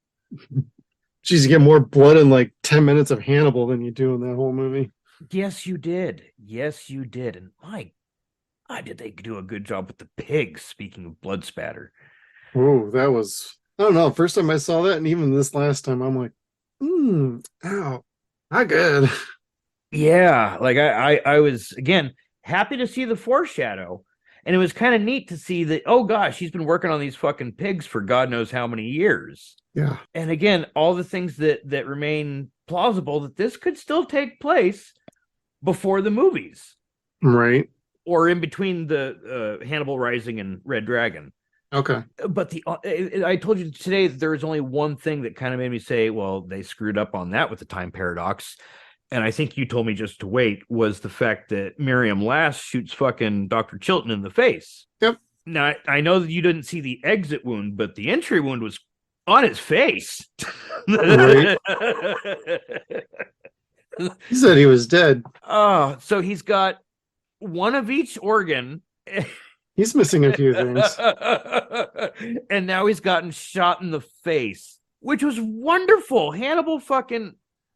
Jeez, you get more blood in like 10 minutes of Hannibal than you do in that whole movie. Yes, you did. Yes, you did. And my God, did they do a good job with the pigs? Speaking of blood spatter. Oh, that was, I don't know. First time I saw that, and even this last time, I'm like, ow, not good. Yeah, like I was again happy to see the foreshadow, and it was kind of neat to see that. Oh gosh, she's been working on these fucking pigs for God knows how many years. Yeah. And again, all the things that remain plausible that this could still take place before the movies, Right. or in between the Hannibal Rising and Red Dragon. Okay. But I told you today that there was only one thing that kind of made me say, well, they screwed up on that with the time paradox. And I think you told me just to wait, was the fact that Miriam Lass shoots fucking Dr. Chilton in the face. Yep. Now, I know that you didn't see the exit wound, but the entry wound was on his face. Right. He said he was dead. Oh, so he's got one of each organ. He's missing a few things. And now he's gotten shot in the face, which was wonderful. Hannibal fucking...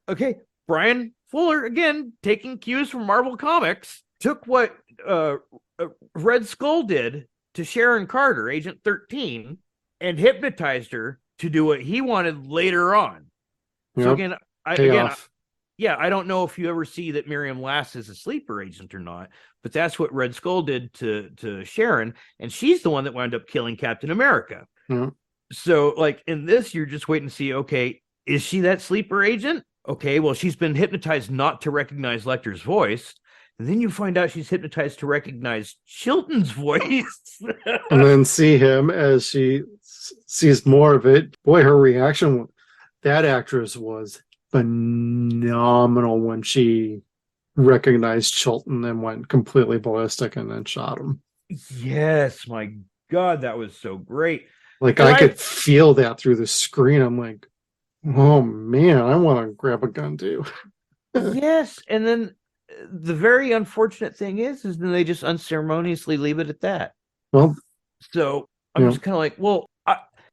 Okay, Bryan Fuller, again, taking cues from Marvel Comics, took what Red Skull did to Sharon Carter, Agent 13, and hypnotized her to do what he wanted later on. So again, I don't know if you ever see that Miriam Lass is a sleeper agent or not, but that's what Red Skull did to Sharon, and she's the one that wound up killing Captain America. Yeah. So, like, in this, you're just waiting to see, okay, is she that sleeper agent? Okay, well, she's been hypnotized not to recognize Lecter's voice. And then you find out she's hypnotized to recognize Chilton's voice. And then see him as she sees more of it. Boy, her reaction, that actress was phenomenal when she recognized Chilton and went completely ballistic and then shot him. Yes, my God, that was so great. Like, I could feel that through the screen. I'm like, oh man, I want to grab a gun too. Yes, and then the very unfortunate thing is then they just unceremoniously leave it at that. Well, so I'm just kind of like, well,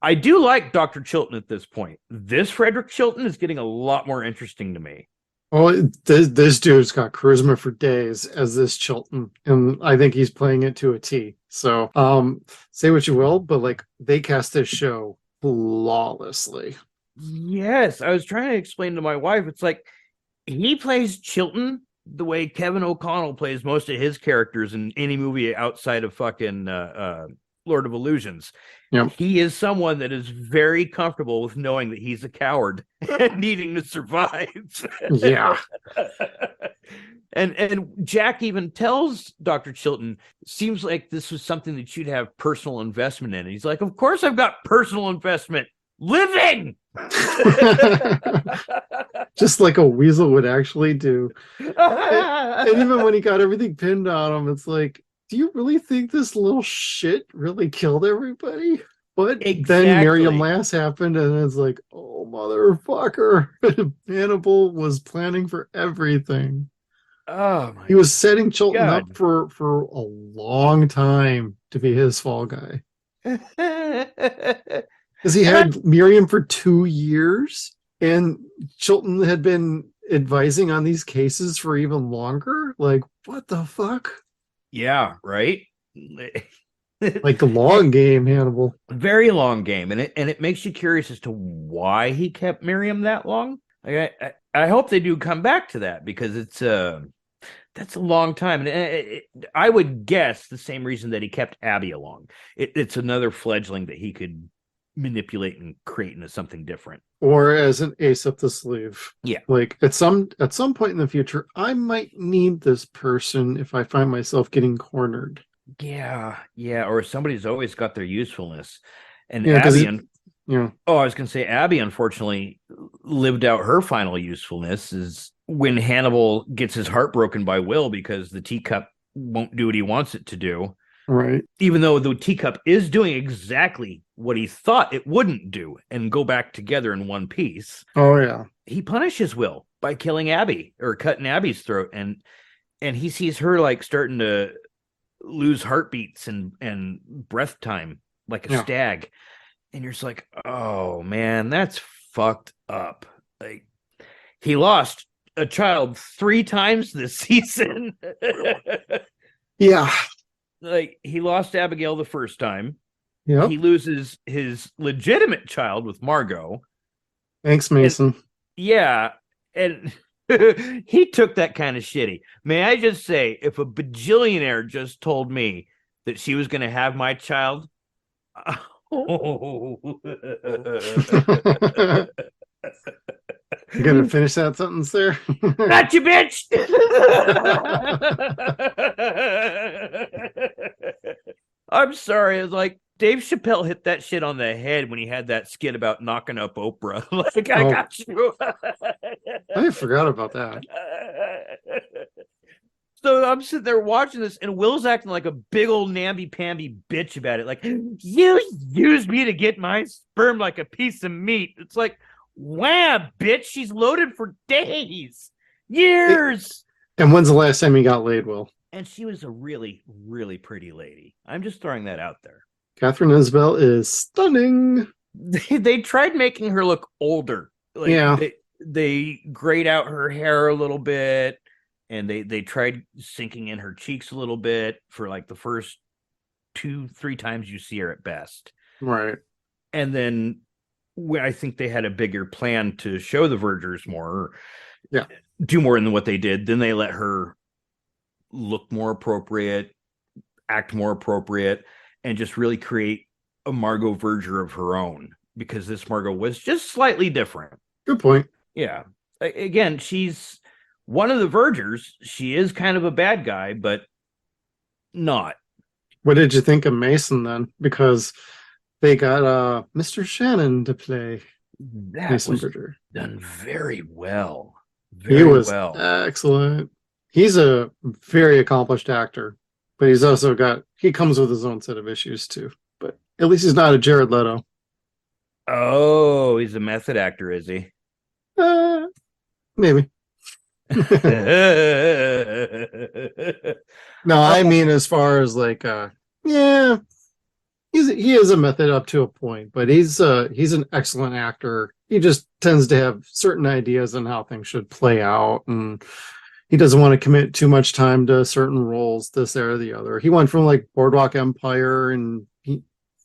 I do like Dr. Chilton at this point. This Frederick Chilton is getting a lot more interesting to me. Oh, this dude's got charisma for days as this Chilton, and I think he's playing it to a T. So, say what you will, but like, they cast this show flawlessly. Yes, I was trying to explain to my wife. It's like he plays Chilton the way Kevin O'Connell plays most of his characters in any movie outside of fucking Lord of Illusions. Yep. He is someone that is very comfortable with knowing that he's a coward and needing to survive. Yeah. And Jack even tells Dr. Chilton, seems like this was something that you'd have personal investment in. And he's like, of course I've got personal investment. Living. Just like a weasel would actually do. And even when he got everything pinned on him, it's like, do you really think this little shit really killed everybody? But then Miriam Lass happened, and it's like, oh motherfucker. Hannibal was planning for everything. Oh my, he was setting Chilton up for a long time to be his fall guy. Because he had Miriam for 2 years, and Chilton had been advising on these cases for even longer. Like, what the fuck? Yeah, right. Like the long game, Hannibal. Very long game, and it makes you curious as to why he kept Miriam that long. Like, I hope they do come back to that, because it's that's a long time, and I would guess the same reason that he kept Abby along. It's another fledgling that he could manipulate and create into something different, or as an ace up the sleeve. Yeah, like at some point in the future, I might need this person if I find myself getting cornered. Yeah, or somebody's always got their usefulness. And yeah, Abby, I was going to say, Abby unfortunately lived out her final usefulness is when Hannibal gets his heart broken by Will because the teacup won't do what he wants it to do. Right. Even though the teacup is doing exactly what he thought it wouldn't do and go back together in one piece. Oh, yeah. He punishes Will by killing Abby or cutting Abby's throat. And and he sees her like starting to lose heartbeats and breath time like a stag, and you're just like, oh man, that's fucked up. Like, he lost a child 3 times this season. Yeah. Like, he lost Abigail the first time. Yep. He loses his legitimate child with Margot. Thanks, Mason. And he took that kind of shitty. May I just say, if a bajillionaire just told me that she was going to have my child, You gonna finish that sentence there? Gotcha, bitch. I'm sorry. It's like Dave Chappelle hit that shit on the head when he had that skit about knocking up Oprah. Like, I got you. I forgot about that. So I'm sitting there watching this, and Will's acting like a big old namby-pamby bitch about it. Like, you used me to get my sperm like a piece of meat. It's like, wham, bitch, she's loaded for days, years. And when's the last time you got laid, Will? And she was a really, really pretty lady. I'm just throwing that out there. Catherine Isabel is stunning. They tried making her look older. Like, they grayed out her hair a little bit, and they tried sinking in her cheeks a little bit for like the first 2-3 times you see her at best. Right. And then I think they had a bigger plan to show the Vergers more, do more than what they did. Then they let her look more appropriate, act more appropriate, and just really create a Margot Verger of her own, because this Margot was just slightly different. Good point. Yeah. Again, she's one of the Vergers. She is kind of a bad guy, but not. What did you think of Mason then? Because they got Mr. Shannon to play Mason was Verger. Done very well. He was excellent. He's a very accomplished actor, but he's also he comes with his own set of issues too. But at least he's not a Jared Leto. Oh, he's a method actor, is he? Maybe. No, I mean, as far as like, he is a method up to a point, but he's an excellent actor. He just tends to have certain ideas on how things should play out, and he doesn't want to commit too much time to certain roles, this, that, or the other. He went from like Boardwalk Empire, and he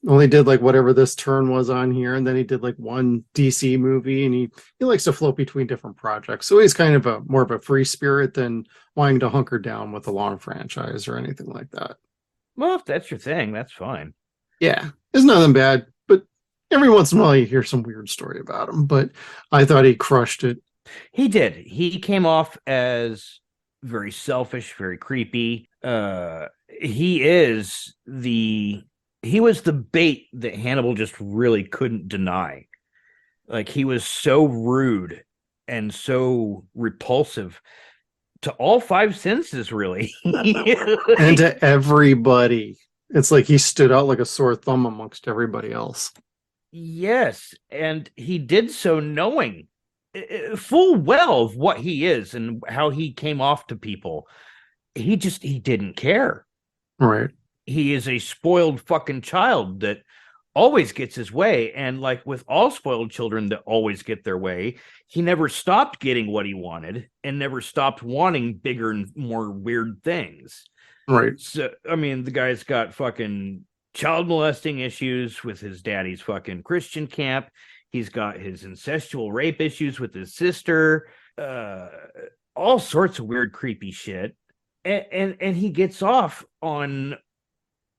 only did like whatever this turn was on here, and then he did like one DC movie, and he likes to float between different projects. So he's kind of more of a free spirit than wanting to hunker down with a long franchise or anything like that. Well, if that's your thing, that's fine. Yeah, it's nothing bad, but every once in a while you hear some weird story about him. But I thought he crushed it. He did. He came off as very selfish, very creepy. He was the bait that Hannibal just really couldn't deny. Like, he was so rude and so repulsive to all 5 senses, really. And to everybody. It's like he stood out like a sore thumb amongst everybody else. Yes, and he did so knowing full well of what he is and how he came off to people. He didn't care. Right. He is a spoiled fucking child that always gets his way. And like with all spoiled children that always get their way, he never stopped getting what he wanted and never stopped wanting bigger and more weird things. Right. So, I mean, the guy's got fucking child molesting issues with his daddy's fucking Christian camp. He's got his incestual rape issues with his sister, all sorts of weird, creepy shit. And he gets off on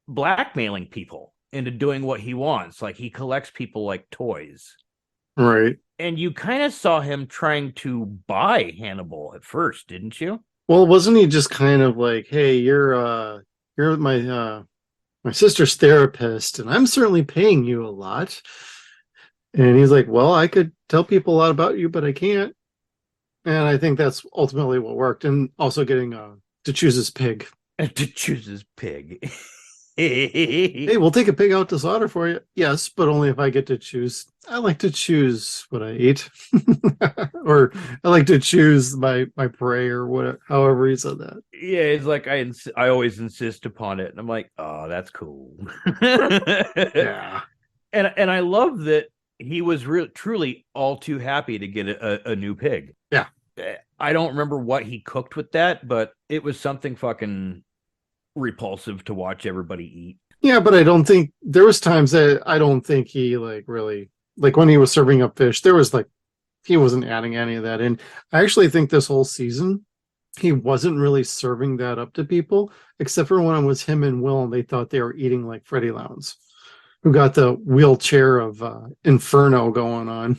blackmailing people into doing what he wants. Like, he collects people like toys. Right. And you kind of saw him trying to buy Hannibal at first, didn't you? Well, wasn't he just kind of like, hey, you're my sister's therapist, and I'm certainly paying you a lot. And he's like, well, I could tell people a lot about you, but I can't. And I think that's ultimately what worked. And also getting to choose his pig. To choose his pig. Hey, we'll take a pig out to slaughter for you. Yes, but only if I get to choose. I like to choose what I eat. Or I like to choose my prey or whatever, however he said that. Yeah, it's like I always insist upon it, and I'm like, oh, that's cool. Yeah. And I love that he was truly all too happy to get a new pig. Yeah. I don't remember what he cooked with that, but it was something fucking repulsive to watch everybody eat. Yeah, but I don't think there was times that I don't think he like really like when he was serving up fish, there was like he wasn't adding any of that in. I actually think this whole season he wasn't really serving that up to people, except for when it was him and Will and they thought they were eating like Freddie Lowndes, who got the wheelchair of Inferno going on.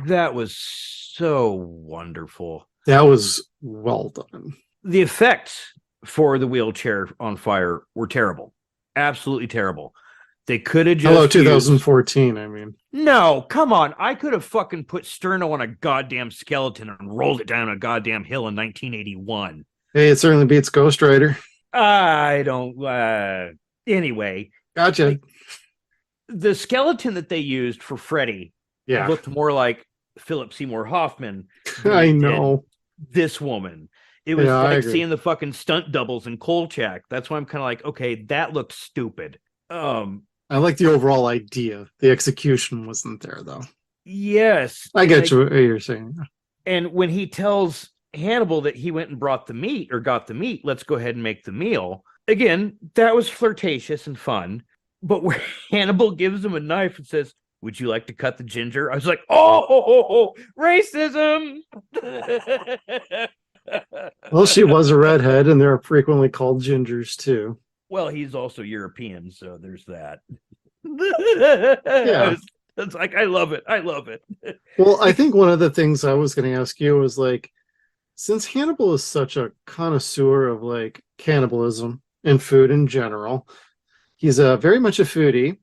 That was so wonderful. That was well done. The effects for the wheelchair on fire were terrible. Absolutely terrible. They could have just Hello, 2014, I mean. No, come on. I could have fucking put Sterno on a goddamn skeleton and rolled it down a goddamn hill in 1981. Hey, it certainly beats Ghost Rider. I don't anyway. Gotcha. Like, the skeleton that they used for Freddy looked more like Philip Seymour Hoffman. I know. This woman. It was like seeing the fucking stunt doubles in Kolchak. That's why I'm kind of like, okay, that looks stupid. I like the overall idea. The execution wasn't there, though. Yes. I get you what you're saying. And when he tells Hannibal that he went and brought the meat or got the meat, let's go ahead and make the meal. Again, that was flirtatious and fun. But where Hannibal gives him a knife and says, would you like to cut the ginger? I was like, oh, racism. Well, she was a redhead, and they're frequently called gingers, too. Well, he's also European, so there's that. Yeah. It's like, I love it. Well, I think one of the things I was going to ask you was like, since Hannibal is such a connoisseur of like cannibalism and food in general, he's very much a foodie.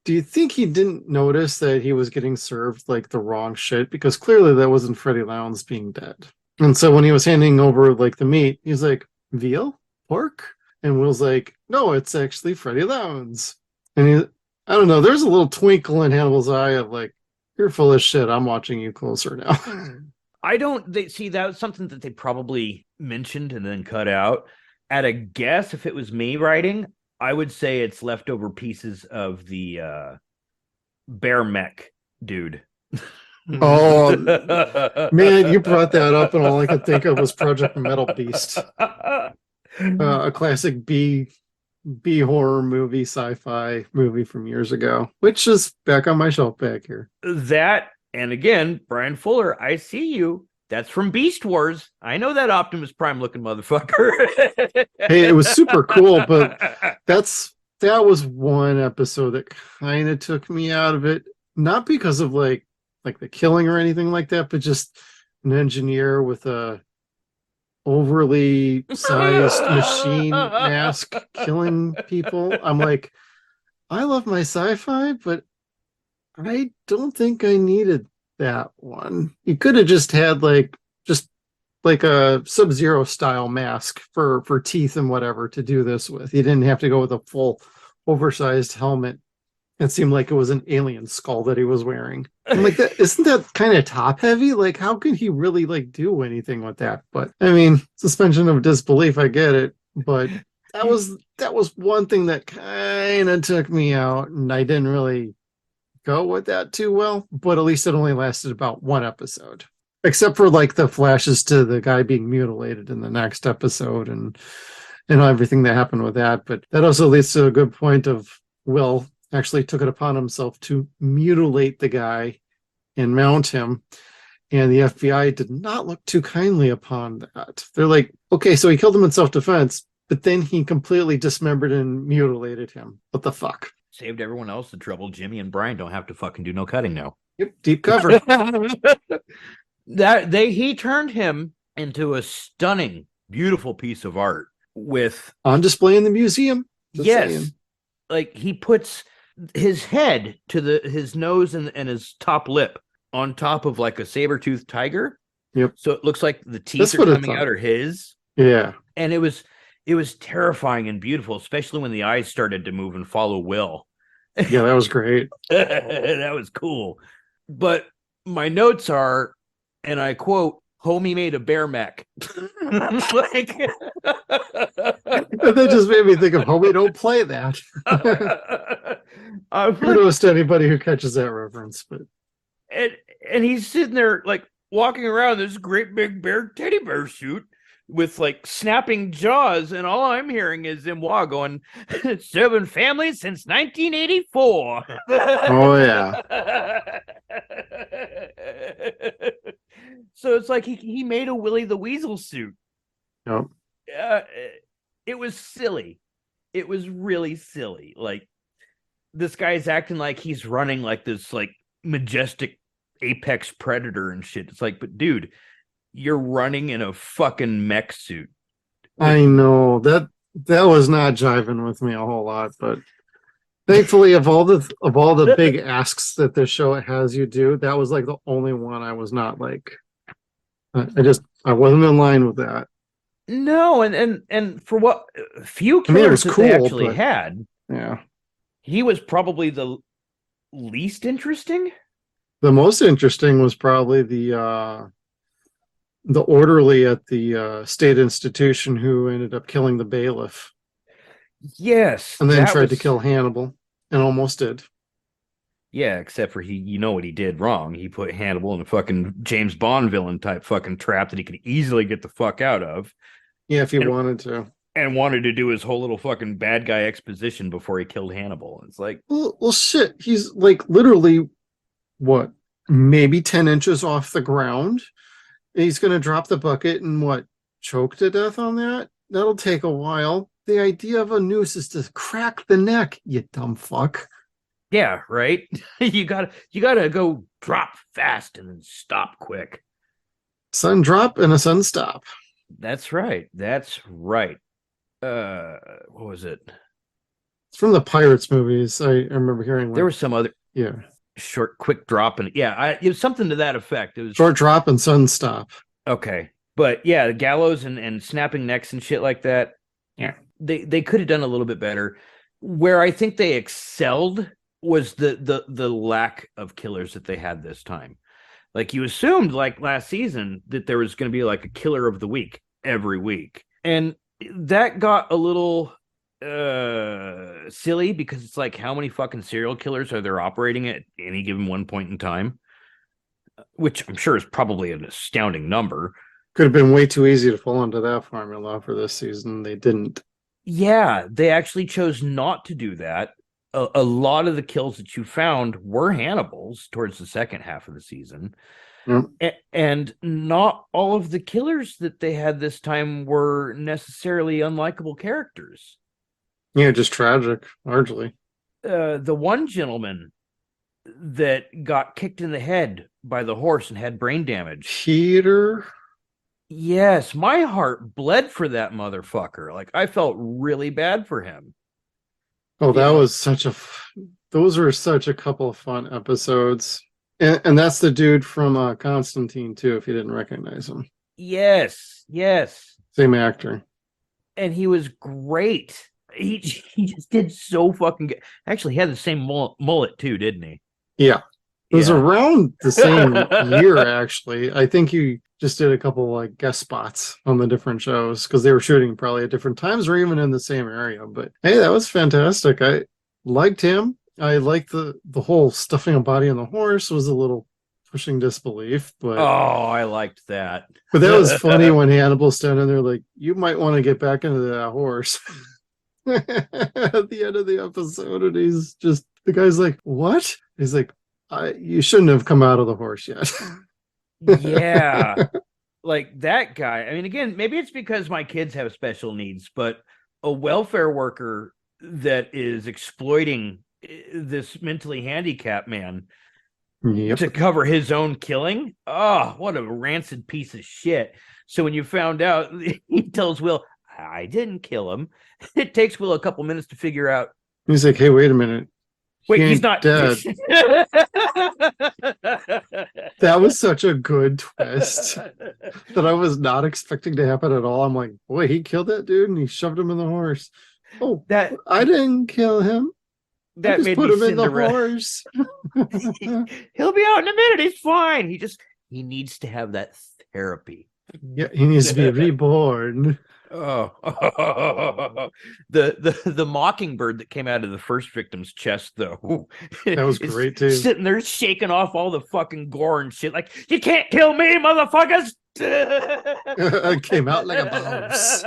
Do you think he didn't notice that he was getting served like the wrong shit? Because clearly that wasn't Freddie Lowndes being dead. And so when he was handing over like the meat, he's like, veal? Pork? And Will's like, no, it's actually Freddie Lowndes. And he, I don't know, there's a little twinkle in Hannibal's eye of like, you're full of shit. I'm watching you closer now. See, that was something that they probably mentioned and then cut out. At a guess, if it was me writing, I would say it's leftover pieces of the bear mech dude. Oh, man, you brought that up, and all I could think of was Project Metal Beast, a classic B horror movie, sci-fi movie from years ago, which is back on my shelf back here. That, and again, Bryan Fuller, I see you. That's from Beast Wars. I know that Optimus Prime looking motherfucker. Hey, it was super cool, but that was one episode that kind of took me out of it. Not because of like the killing or anything like that, but just an engineer with a overly sized machine mask killing people. I'm like, I love my sci-fi, but I don't think I needed that one. You could have just had like a Sub-Zero style mask for teeth and whatever to do this with. You didn't have to go with a full oversized helmet. It seemed like it was an alien skull that he was wearing. I'm like, isn't that kind of top heavy? Like, how can he really like do anything with that? But I mean, suspension of disbelief, I get it. But that was one thing that kind of took me out, and I didn't really go with that too well. But at least it only lasted about one episode, except for like the flashes to the guy being mutilated in the next episode and everything that happened with that. But that also leads to a good point of Will actually took it upon himself to mutilate the guy and mount him. And the FBI did not look too kindly upon that. They're like, okay, so he killed him in self-defense, but then he completely dismembered and mutilated him. What the fuck? Saved everyone else the trouble. Jimmy and Brian don't have to fucking do no cutting now. Yep, deep cover. He turned him into a stunning, beautiful piece of art with on display in the museum. Yes. Saying. Like he puts his head to his nose and his top lip on top of like a saber-toothed tiger. Yep. So it looks like the teeth are coming out are his. Yeah. And it was It was terrifying and beautiful, especially when the eyes started to move and follow Will. Yeah, that was great. That was cool. But my notes are, and I quote, "Homie made a bear mech." Like, That just made me think of Homie, don't play that. Kudos to anybody who catches that reference. But and he's sitting there like walking around this great big bear teddy bear suit with like snapping jaws, and all I'm hearing is Imwa going, "Serving families since 1984." Oh yeah. So it's like he made a Willy the Weasel suit. Yep. It was silly. It was really silly. Like, this guy's acting like he's running like this like majestic apex predator and shit. It's like, but dude, you're running in a fucking mech suit. I know that was not jiving with me a whole lot, but thankfully of all the big asks that this show has you do, that was like the only one I was not like, I wasn't in line with that. No, and for what few killers that cool, they actually but had, yeah, he was probably the least interesting. the most interesting was probably the orderly at the state institution who ended up killing the bailiff. Yes, And then tried to kill Hannibal and almost did. Yeah, except for you know what he did wrong. He put Hannibal in a fucking James Bond villain type fucking trap that he could easily get the fuck out of. Yeah, if he wanted to. And wanted to do his whole little fucking bad guy exposition before he killed Hannibal. It's like, well, shit. He's like literally, what, maybe 10 inches off the ground. He's going to drop the bucket and choke to death on that? That'll take a while. The idea of a noose is to crack the neck, you dumb fuck. Yeah, right. you gotta go drop fast and then stop quick. Sun drop and a sun stop. That's right. What was it? It's from the Pirates movies. I remember hearing there was some other short quick drop, and it was something to that effect. It was short drop and sun stop. Okay. But yeah, the gallows and snapping necks and shit like that. Yeah. They could have done a little bit better. Where I think they excelled was the lack of killers that they had this time. Like, you assumed like last season that there was going to be like a killer of the week every week. And that got a little silly because it's like, how many fucking serial killers are there operating at any given one point in time? Which I'm sure is probably an astounding number. Could have been way too easy to fall into that formula for this season. They didn't. Yeah, they actually chose not to do that. A lot of the kills that you found were Hannibal's towards the second half of the season. Yep. And not all of the killers that they had this time were necessarily unlikable characters. Yeah, just tragic, largely. The one gentleman that got kicked in the head by the horse and had brain damage. Peter? Yes, my heart bled for that motherfucker. Like, I felt really bad for him. Oh, that was those were such a couple of fun episodes. And that's the dude from Constantine, too, if you didn't recognize him. Yes. Same actor. And he was great. He just did so fucking good. Actually, he had the same mullet, too, didn't he? Yeah. It was around the same year, actually. I think he just did a couple like guest spots on the different shows because they were shooting probably at different times or even in the same area. But hey, that was fantastic. I liked him. I liked the whole stuffing a body on the horse was a little pushing disbelief, but I liked that. But that was funny when Hannibal's standing there like, you might want to get back into that horse at the end of the episode, and he's just, the guy's like, what? He's like, you shouldn't have come out of the horse yet. Yeah. Like, that guy. I mean, again, maybe it's because my kids have special needs, but a welfare worker that is exploiting this mentally handicapped man to cover his own killing. Oh, what a rancid piece of shit. So when you found out, he tells Will, I didn't kill him. It takes Will a couple minutes to figure out. He's like, hey, wait a minute. Wait, he's not dead. That was such a good twist. that I was not expecting to happen at all. I'm like, boy, he killed that dude and he shoved him in the horse. Oh, That I didn't kill him. I that just made put me him in the Cinderella. horse. He'll be out in a minute. He's fine. He needs to have that therapy. Yeah, he needs to be reborn. Oh, the mockingbird that came out of the first victim's chest, though, That was is great too. sitting there shaking off all the fucking gore and shit. Like, you can't kill me, motherfuckers. It came out like a boss.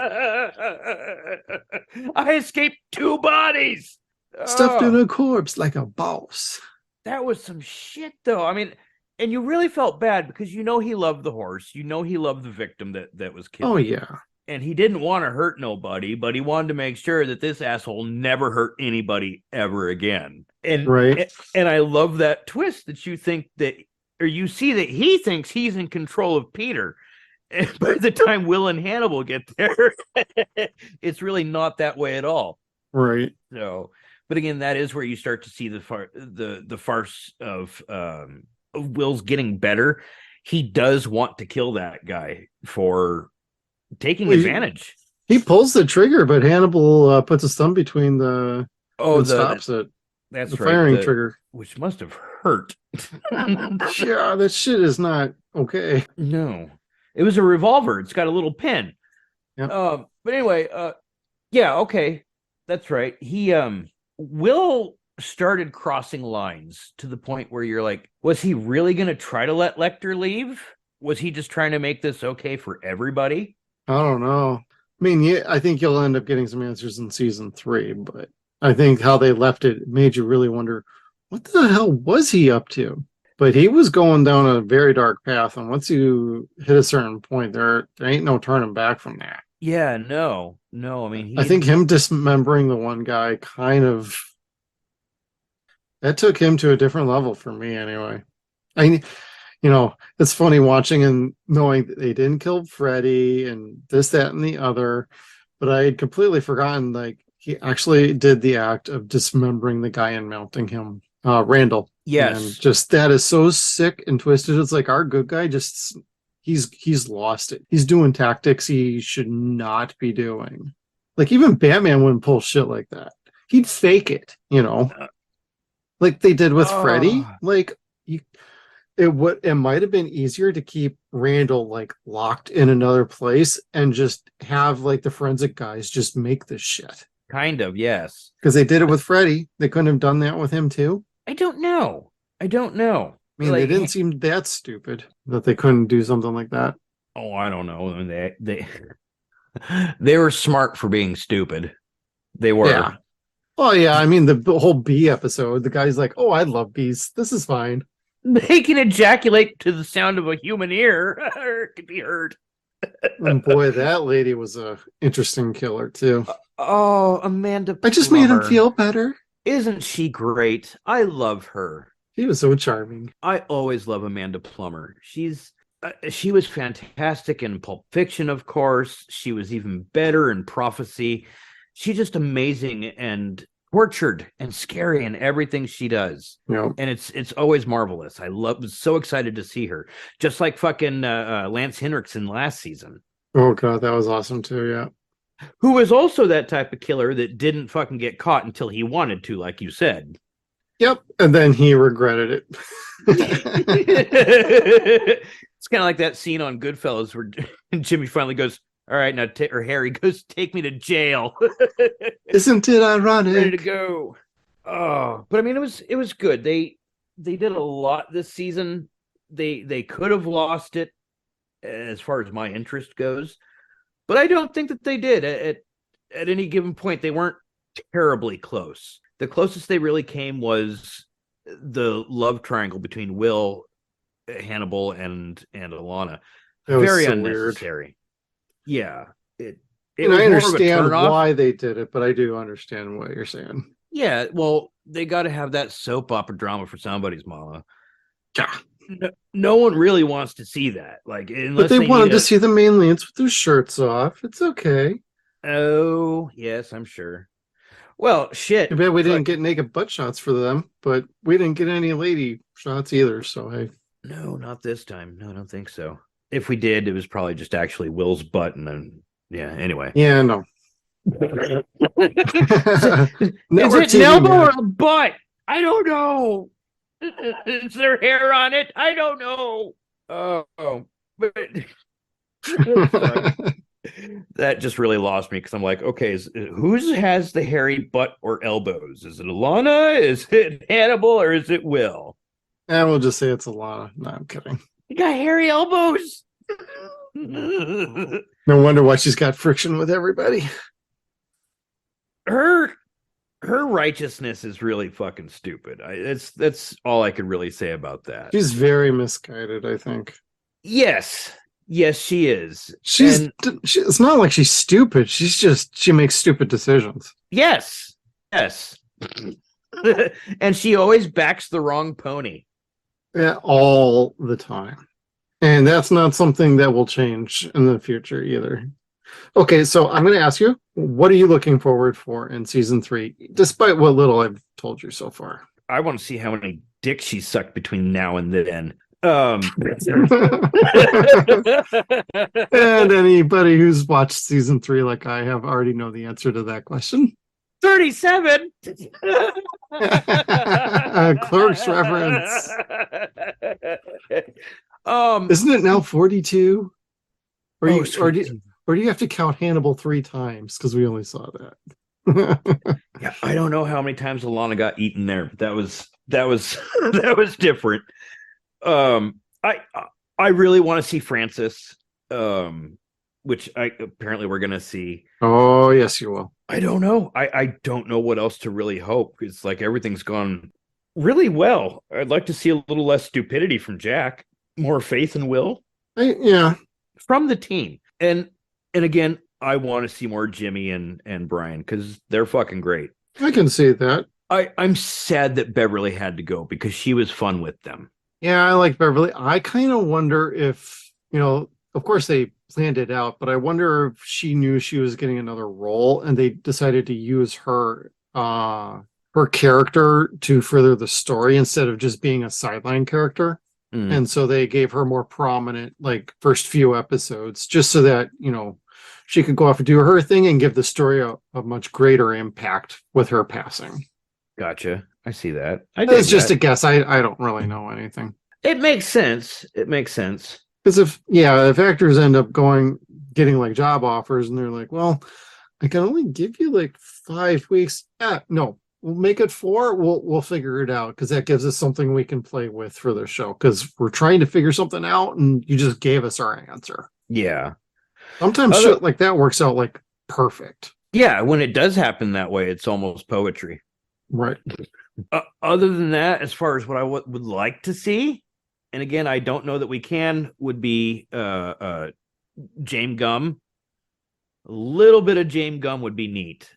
I escaped 2 bodies. Stuffed Oh, in a corpse like a boss. that was some shit, though. I mean, and you really felt bad because he loved the horse. He loved the victim that was killed. Oh yeah. And he didn't want to hurt nobody, but he wanted to make sure that this asshole never hurt anybody ever again. And Right. and I love that twist that you think that, or you see that he thinks he's in control of Peter. And by the time Will and Hannibal get there, it's really not that way at all. Right. So, but again, that is where you start to see the farce of Will's getting better. He does want to kill that guy for taking advantage. He pulls the trigger, but Hannibal puts his thumb between the stops it. That's the right, firing trigger, which must have hurt. Yeah, that shit is not okay. No, it was a revolver. It's got a little pin. Yeah. But anyway, yeah, okay, that's right. He Will started crossing lines to the point where you're like, was he really going to try to let Lecter leave? Was he just trying to make this okay for everybody? I don't know. I mean, yeah, I think you'll end up getting some answers in season 3, but I think how they left it made you really wonder, what the hell was he up to? But he was going down a very dark path, and once you hit a certain point, there ain't no turning back from that. Yeah, no. I mean, I think him dismembering the one guy that took him to a different level for me anyway. It's funny watching and knowing that they didn't kill Freddy and this, that, and the other, but I had completely forgotten, like, he actually did the act of dismembering the guy and mounting him, Randall. Yes. And just, that is so sick and twisted. It's like our good guy he's lost it. He's doing tactics he should not be doing. Like, even Batman wouldn't pull shit like that. He'd fake it, like they did with Freddy. Like, it might have been easier to keep Randall like locked in another place and just have like the forensic guys just make this shit. Kind of, yes. Because they did it with Freddy. They couldn't have done that with him too. I don't know. I mean, they didn't seem that stupid that they couldn't do something like that. Oh, I don't know. I mean, they were smart for being stupid. They were. Yeah. Oh yeah. I mean, the whole bee episode, the guy's like, "Oh, I love bees. This is fine." They can ejaculate to the sound of a human ear, or it could be heard. And boy, that lady was a interesting killer too. Oh, Amanda I just made him feel better. Isn't she great? I love her. She was so charming. I always love Amanda Plummer. She was fantastic in Pulp Fiction, of course. She was even better in Prophecy. She's just amazing and tortured and scary in everything she does. Yeah. And it's always marvelous. Was so excited to see her. Just like fucking Lance Henriksen last season. Oh god, that was awesome too, yeah. Who was also that type of killer that didn't fucking get caught until he wanted to, like you said. Yep, and then he regretted it. It's kind of like that scene on Goodfellas where Jimmy finally goes, "All right, now," or Harry goes, "Take me to jail." Isn't it ironic? Ready to go. Oh, but I mean, it was good. They did a lot this season. They could have lost it as far as my interest goes, but I don't think that they did. At any given point, they weren't terribly close. The closest they really came was the love triangle between Will, Hannibal, and Alana. Very so unnecessary. Weird. Yeah. It was I understand more of a why they did it, but I do understand what you're saying. Yeah, well, they got to have that soap opera drama for somebody's mama. Yeah. No one really wants to see that. Like, unless but they wanted to see the main leads with their shirts off. It's okay. Oh, yes, I'm sure. Well, shit. I bet we didn't get naked butt shots for them, but we didn't get any lady shots either. So hey. No, not this time. No, I don't think so. If we did, it was probably just actually Will's butt, and then anyway. Yeah, no. Is Network it an TV, elbow man. or a butt? I don't know. Is there hair on it? I don't know. Oh, but that just really lost me because I'm like, okay, whose has the hairy butt or elbows? Is it Alana? Is it Hannibal? Or is it Will? And we'll just say it's Alana. No, I'm kidding. You got hairy elbows. No wonder why she's got friction with everybody. Her righteousness is really fucking stupid. That's all I could really say about that. She's very misguided, I think. Yes, she is. It's not like she's stupid. She makes stupid decisions. Yes. And she always backs the wrong pony. Yeah, all the time. And that's not something that will change in the future either. Okay, so I'm going to ask you, what are you looking forward for in season 3, despite what little I've told you so far? I want to see how many dicks she sucked between now and then. And anybody who's watched season 3 like I have already know the answer to that question. 37. Clerks reference. Isn't it now 42? Or do you have to count Hannibal 3 times because we only saw that? Yeah, I don't know how many times Alana got eaten there. That was that was different. I really want to see Francis, which apparently we're gonna see. Oh yes, you will. I don't know. I don't know what else to really hope. It's like everything's gone really well. I'd like to see a little less stupidity from Jack, more faith and will. From the team. And again, I want to see more Jimmy and Bryan because they're fucking great. I can see that. I'm sad that Beverly had to go because she was fun with them. Yeah, I like Beverly. I kind of wonder if, of course they planned it out, but I wonder if she knew she was getting another role and they decided to use her character to further the story instead of just being a sideline character. And so they gave her more prominent, like, first few episodes, just so that, she could go off and do her thing and give the story a much greater impact with her passing. Gotcha. I see that. It's just a guess. I don't really know anything. It makes sense. Because if actors end up getting like job offers and they're like, well, I can only give you like 5 weeks. No, we'll make it 4. We'll figure it out because that gives us something we can play with for the show because we're trying to figure something out and you just gave us our answer. Yeah. Sometimes shit like that works out like perfect. Yeah, when it does happen that way, it's almost poetry. Right. Other than that, as far as what I would like to see, and again, I don't know that we can, would be James Gum. A little bit of James Gum would be neat.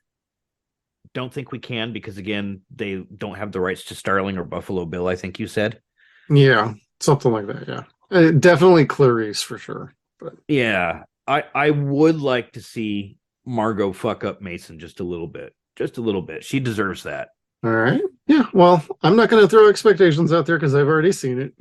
Don't think we can because, again, they don't have the rights to Starling or Buffalo Bill, I think you said. Yeah, something like that, yeah. Definitely Clarice for sure. But yeah, I would like to see Margot fuck up Mason just a little bit. Just a little bit. She deserves that. All right. Yeah, well, I'm not going to throw expectations out there because I've already seen it.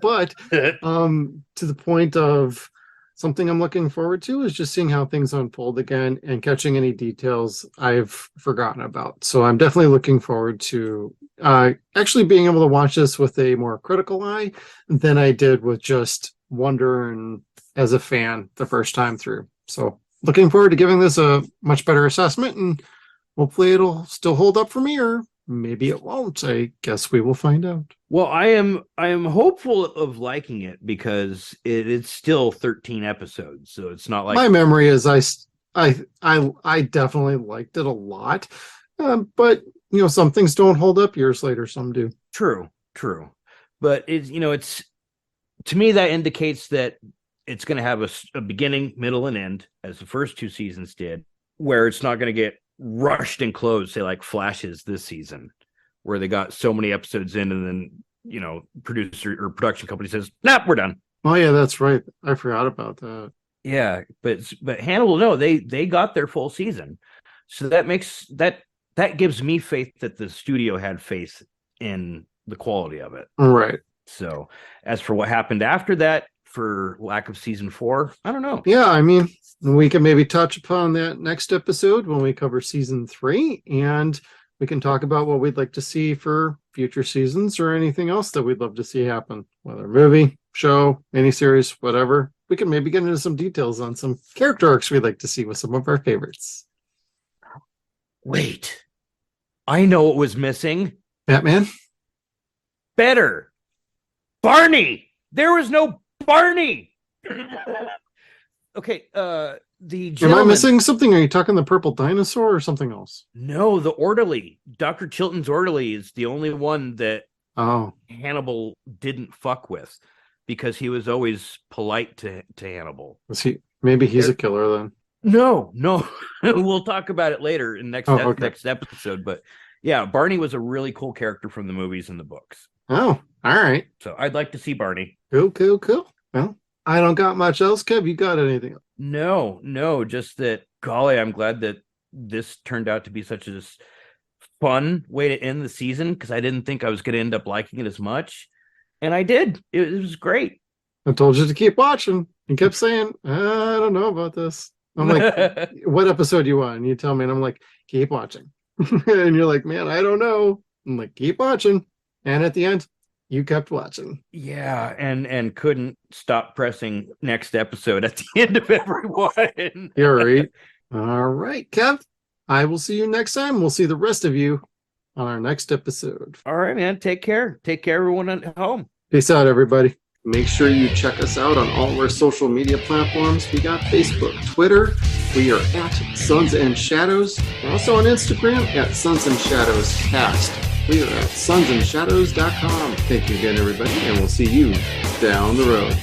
But to the point of something I'm looking forward to is just seeing how things unfold again and catching any details I've forgotten about. So I'm definitely looking forward to actually being able to watch this with a more critical eye than I did with just wonder and as a fan the first time through. So looking forward to giving this a much better assessment, and hopefully it'll still hold up for me, or maybe it won't. I guess we will find out. Well, I am hopeful of liking it because it's still 13 episodes, so it's not like my memory is I definitely liked it a lot, but some things don't hold up years later, some do. True, but it's to me that indicates that it's going to have a beginning, middle, and end as the first 2 seasons did, where it's not going to get rushed and closed, say like Flashes this season, where they got so many episodes in and then producer or production company says, "Nah, we're done." Oh yeah, that's right. I forgot about that. Yeah, but Hannibal, no, they got their full season, so that makes that gives me faith that the studio had faith in the quality of it. Right. So as for what happened after that, for lack of season 4. I don't know. Yeah, I mean, we can maybe touch upon that next episode when we cover season 3, and we can talk about what we'd like to see for future seasons or anything else that we'd love to see happen, whether movie, show, any series, whatever. We can maybe get into some details on some character arcs we'd like to see with some of our favorites. Wait, I know what was missing. Batman? Better. Barney. There was no Barney. Okay, the Am I missing something? Are you talking the purple dinosaur or something else? No, the orderly. Dr. Chilton's orderly is the only one that Hannibal didn't fuck with, because he was always polite to Hannibal. Was he? Maybe he's a killer then. No. We'll talk about it later in next episode. But yeah, Barney was a really cool character from the movies and the books. Oh, all right. So I'd like to see Barney. Cool. Well, I don't got much else. Kev, you got anything else? No, just that, golly, I'm glad that this turned out to be such a fun way to end the season, because I didn't think I was going to end up liking it as much. And I did. It was great. I told you to keep watching. You kept saying, I don't know about this. I'm like, what episode do you want? And you tell me, and I'm like, keep watching. And you're like, man, I don't know. I'm like, keep watching. And at the end, you kept watching. Yeah, and couldn't stop pressing next episode at the end of every one. You're right. All right, Kev. I will see you next time. We'll see the rest of you on our next episode. All right, man. Take care. Take care, everyone at home. Peace out, everybody. Make sure you check us out on all of our social media platforms. We got Facebook, Twitter. We are at Suns and Shadows. We're also on Instagram at Suns and Shadows Cast. We are at SunsAndShadows.com. Thank you again, everybody, and we'll see you down the road.